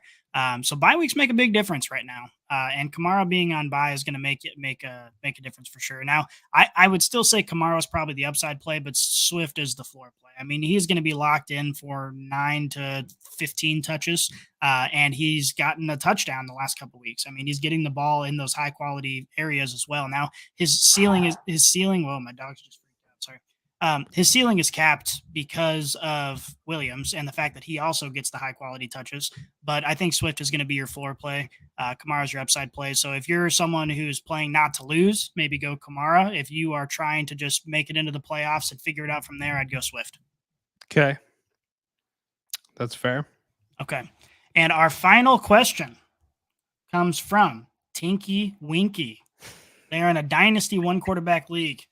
So bye weeks make a big difference right now. And Kamara being on bye is going to make a difference for sure. Now, I would still say Kamara is probably the upside play, but Swift is the floor play. I mean, he's going to be locked in for 9 to 15 touches, and he's gotten a touchdown the last couple of weeks. I mean, he's getting the ball in those high quality areas as well. Now, his ceiling. Whoa, my dog's just freaked out. Sorry. His ceiling is capped because of Williams and the fact that he also gets the high quality touches. But I think Swift is going to be your floor play. Kamara's your upside play. So if you're someone who's playing not to lose, maybe go Kamara. If you are trying to just make it into the playoffs and figure it out from there, I'd go Swift. Okay. That's fair. Okay. And our final question comes from Tinky Winky. They are in a dynasty 1 quarterback league.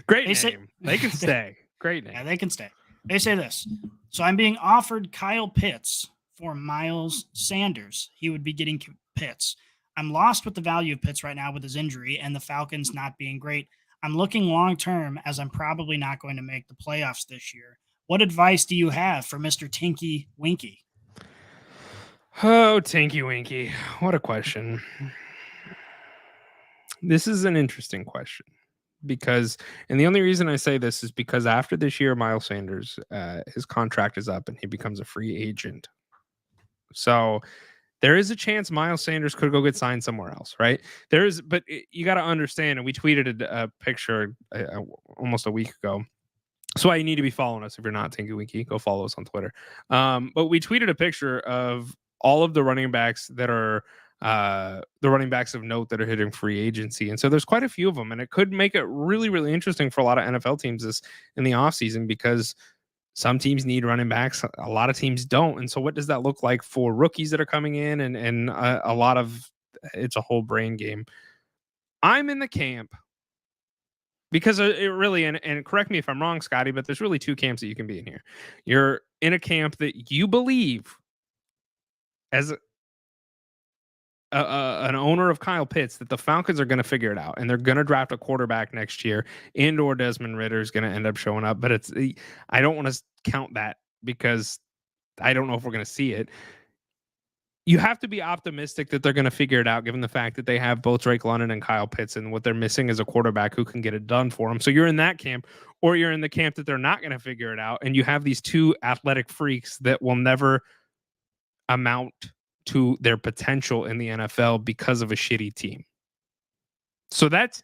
Great name. They can stay. Great name. Yeah, they can stay. They say this. So I'm being offered Kyle Pitts for Miles Sanders. He would be getting Pitts. I'm lost with the value of Pitts right now with his injury and the Falcons not being great. I'm looking long term as I'm probably not going to make the playoffs this year. What advice do you have for Mr. Tinky Winky? Oh, Tinky Winky. What a question. This is an interesting question because, and the only reason I say this is because after this year, Miles Sanders, his contract is up and he becomes a free agent. So there is a chance Miles Sanders could go get signed somewhere else, right? There is, but you got to understand, and we tweeted a picture almost a week ago. That's why you need to be following us. If you're not Tinky Winky, go follow us on Twitter. But we tweeted a picture of all of the running backs that are the running backs of note that are hitting free agency. And so there's quite a few of them. And it could make it really, really interesting for a lot of NFL teams this in the offseason because some teams need running backs. A lot of teams don't. And so what does that look like for rookies that are coming in? And a lot of it's a whole brain game. I'm in the camp because it really, and correct me if I'm wrong, Scotty, but there's really two camps that you can be in here. You're in a camp that you believe as an owner of Kyle Pitts that the Falcons are going to figure it out and they're going to draft a quarterback next year and or Desmond Ridder is going to end up showing up. But I don't want to count that because I don't know if we're going to see it. You have to be optimistic that they're going to figure it out, given the fact that they have both Drake London and Kyle Pitts, and what they're missing is a quarterback who can get it done for them. So you're in that camp, or you're in the camp that they're not going to figure it out, and you have these two athletic freaks that will never amount to their potential in the NFL because of a shitty team. So that's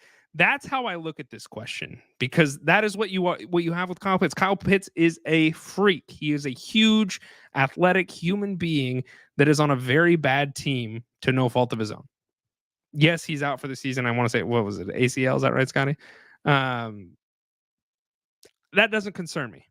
how I look at this question, because that is what you have with Kyle Pitts. Kyle Pitts is a freak. He is a huge athletic human being that is on a very bad team to no fault of his own. Yes, he's out for the season. I want to say, what was it? ACL? Is that right, Scotty? That doesn't concern me.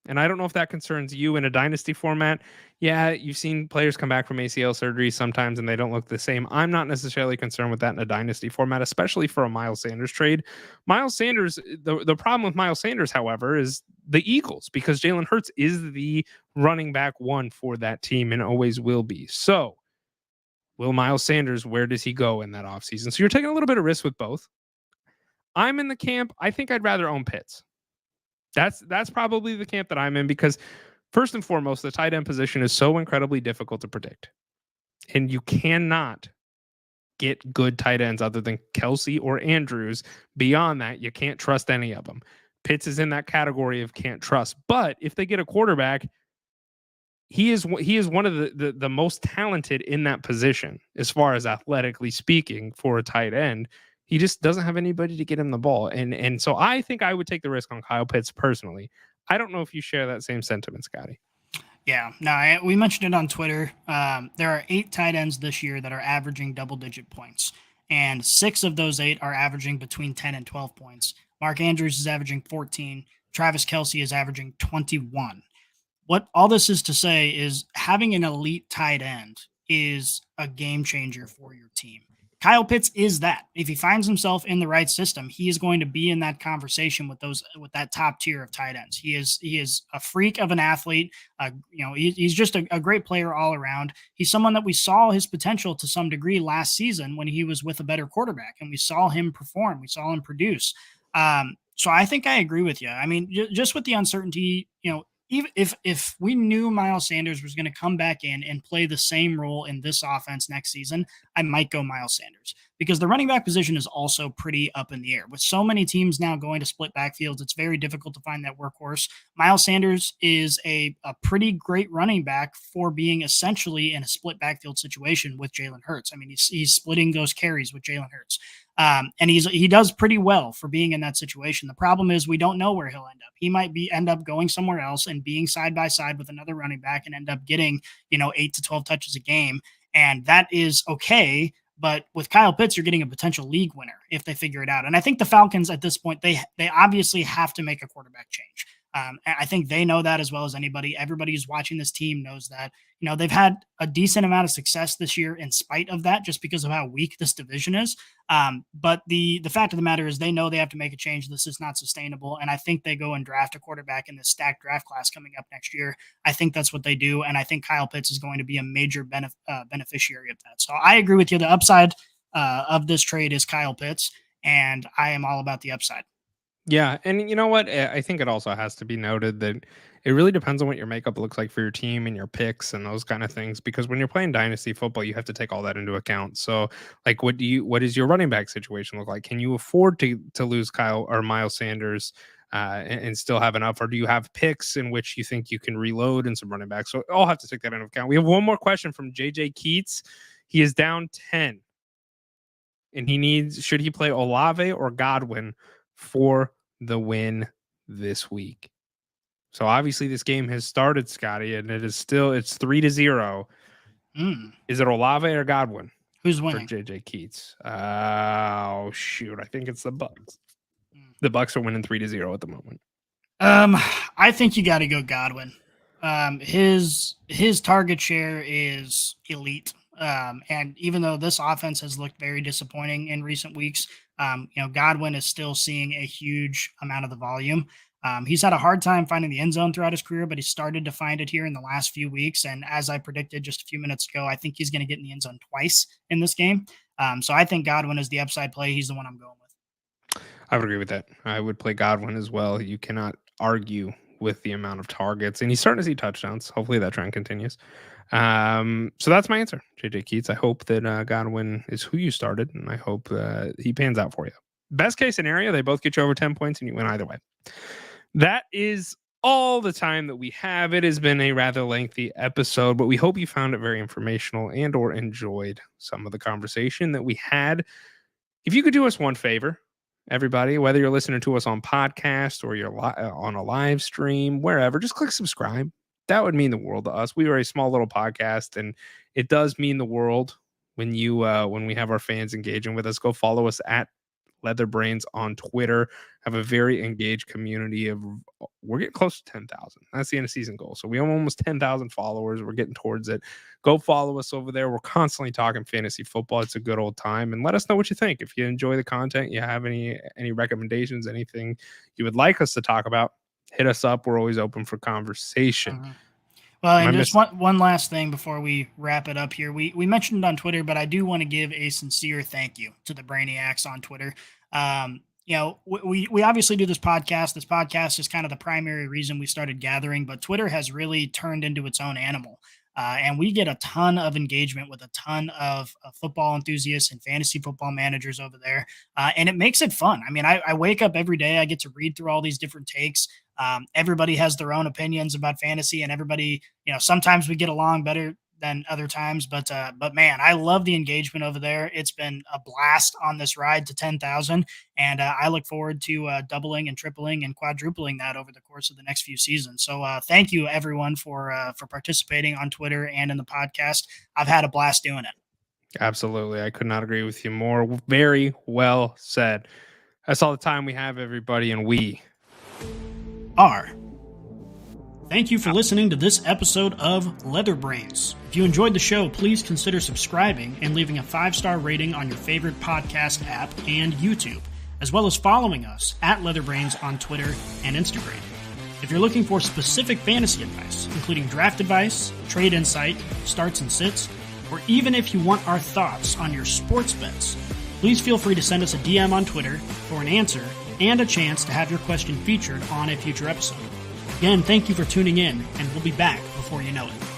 And I don't know if that concerns you in a dynasty format. Yeah, you've seen players come back from ACL surgery sometimes and they don't look the same. I'm not necessarily concerned with that in a dynasty format, especially for a Miles Sanders trade. Miles Sanders, the problem with Miles Sanders, however, is the Eagles, because Jalen Hurts is the running back one for that team and always will be. So will Miles Sanders, where does he go in that offseason? So you're taking a little bit of risk with both. I'm in the camp, I think I'd rather own Pitts. That's probably the camp that I'm in, because first and foremost, the tight end position is so incredibly difficult to predict. And you cannot get good tight ends other than Kelsey or Andrews. Beyond that, you can't trust any of them. Pitts is in that category of can't trust. But if they get a quarterback, he is one of the most talented in that position as far as athletically speaking for a tight end. He just doesn't have anybody to get him the ball. And so I think I would take the risk on Kyle Pitts personally. I don't know if you share that same sentiment, Scotty. Yeah, no, we mentioned it on Twitter. There are 8 tight ends this year that are averaging double-digit points, and 6 of those 8 are averaging between 10 and 12 points. Mark Andrews is averaging 14. Travis Kelce is averaging 21. What all this is to say is having an elite tight end is a game changer for your team. Kyle Pitts is that. If he finds himself in the right system, he is going to be in that conversation with that top tier of tight ends. He is a freak of an athlete. He's just a great player all around. He's someone that we saw his potential to some degree last season when he was with a better quarterback, and we saw him perform. We saw him produce. So I think I agree with you. I mean, just with the uncertainty, even if we knew Miles Sanders was going to come back in and play the same role in this offense next season, I might go Miles Sanders, because the running back position is also pretty up in the air. With so many teams now going to split backfields, it's very difficult to find that workhorse. Miles Sanders is a pretty great running back for being essentially in a split backfield situation with Jalen Hurts. I mean, he's splitting those carries with Jalen Hurts. And he does pretty well for being in that situation. The problem is we don't know where he'll end up. He might end up going somewhere else and being side by side with another running back and end up getting, 8 to 12 touches a game. And that is okay. But with Kyle Pitts, you're getting a potential league winner if they figure it out. And I think the Falcons at this point, they obviously have to make a quarterback change. I think they know that as well as anybody. Everybody who's watching this team knows that. They've had a decent amount of success this year in spite of that, just because of how weak this division is. But the fact of the matter is they know they have to make a change. This is not sustainable. And I think they go and draft a quarterback in this stacked draft class coming up next year. I think that's what they do. And I think Kyle Pitts is going to be a major beneficiary of that. So I agree with you. The upside of this trade is Kyle Pitts, and I am all about the upside. Yeah, and you know what? I think it also has to be noted that it really depends on what your makeup looks like for your team and your picks and those kind of things. Because when you're playing dynasty football, you have to take all that into account. So, like, what does your running back situation look like? Can you afford to lose Kyle or Miles Sanders and still have enough, or do you have picks in which you think you can reload and some running backs? So, I'll have to take that into account. We have one more question from JJ Keats. He is down 10, and should he play Olave or Godwin for the win this week? So obviously this game has started, Scotty, and it's 3-0. Is it Olave or Godwin? Who's winning? For JJ Keats. Oh shoot, I think it's the Bucks. The Bucks are winning 3-0 at the moment. I think you got to go Godwin. His target share is elite. And even though this offense has looked very disappointing in recent weeks, Godwin is still seeing a huge amount of the volume. He's had a hard time finding the end zone throughout his career, but he started to find it here in the last few weeks. And as I predicted just a few minutes ago, I think he's going to get in the end zone twice in this game. So I think Godwin is the upside play. He's the one I'm going with. I would agree with that. I would play Godwin as well. You cannot argue with the amount of targets, and he's starting to see touchdowns. Hopefully that trend continues. So that's my answer, JJ Keats. I hope that Godwin is who you started, and I hope he pans out for you. Best case scenario, they both get you over 10 points and you win either way. That is all the time that we have. It has been a rather lengthy episode, but we hope you found it very informational and or enjoyed some of the conversation that we had. If you could do us one favor, everybody, whether you're listening to us on podcast or you're on a live stream, wherever, just click subscribe. That would mean the world to us. We are a small little podcast, and it does mean the world when we have our fans engaging with us. Go follow us at Leatherbrains on Twitter. Have a very engaged community we're getting close to 10,000. That's the end of season goal. So we have almost 10,000 followers. We're getting towards it. Go follow us over there. We're constantly talking fantasy football. It's a good old time, and let us know what you think. If you enjoy the content, you have any recommendations, anything you would like us to talk about, hit us up. We're always open for conversation. Well, and just one last thing before we wrap it up here. We mentioned it on Twitter, but I do want to give a sincere thank you to the Brainiacs on Twitter. We obviously do this podcast. This podcast is kind of the primary reason we started gathering, but Twitter has really turned into its own animal. And we get a ton of engagement with a ton of football enthusiasts and fantasy football managers over there. And it makes it fun. I mean, I wake up every day. I get to read through all these different takes. Everybody has their own opinions about fantasy, and everybody, sometimes we get along better than other times, but man, I love the engagement over there. It's been a blast on this ride to 10,000, and I look forward to doubling and tripling and quadrupling that over the course of the next few seasons. So thank you everyone for participating on Twitter and in the podcast. I've had a blast doing it. Absolutely. I could not agree with you more. Very well said. That's all the time we have, everybody, and we are. Thank you for listening to this episode of Leatherbrains. If you enjoyed the show, please consider subscribing and leaving a 5-star rating on your favorite podcast app and YouTube, as well as following us at Leatherbrains on Twitter and Instagram. If you're looking for specific fantasy advice, including draft advice, trade insight, starts and sits, or even if you want our thoughts on your sports bets, please feel free to send us a DM on Twitter for an answer and a chance to have your question featured on a future episode. Again, thank you for tuning in, and we'll be back before you know it.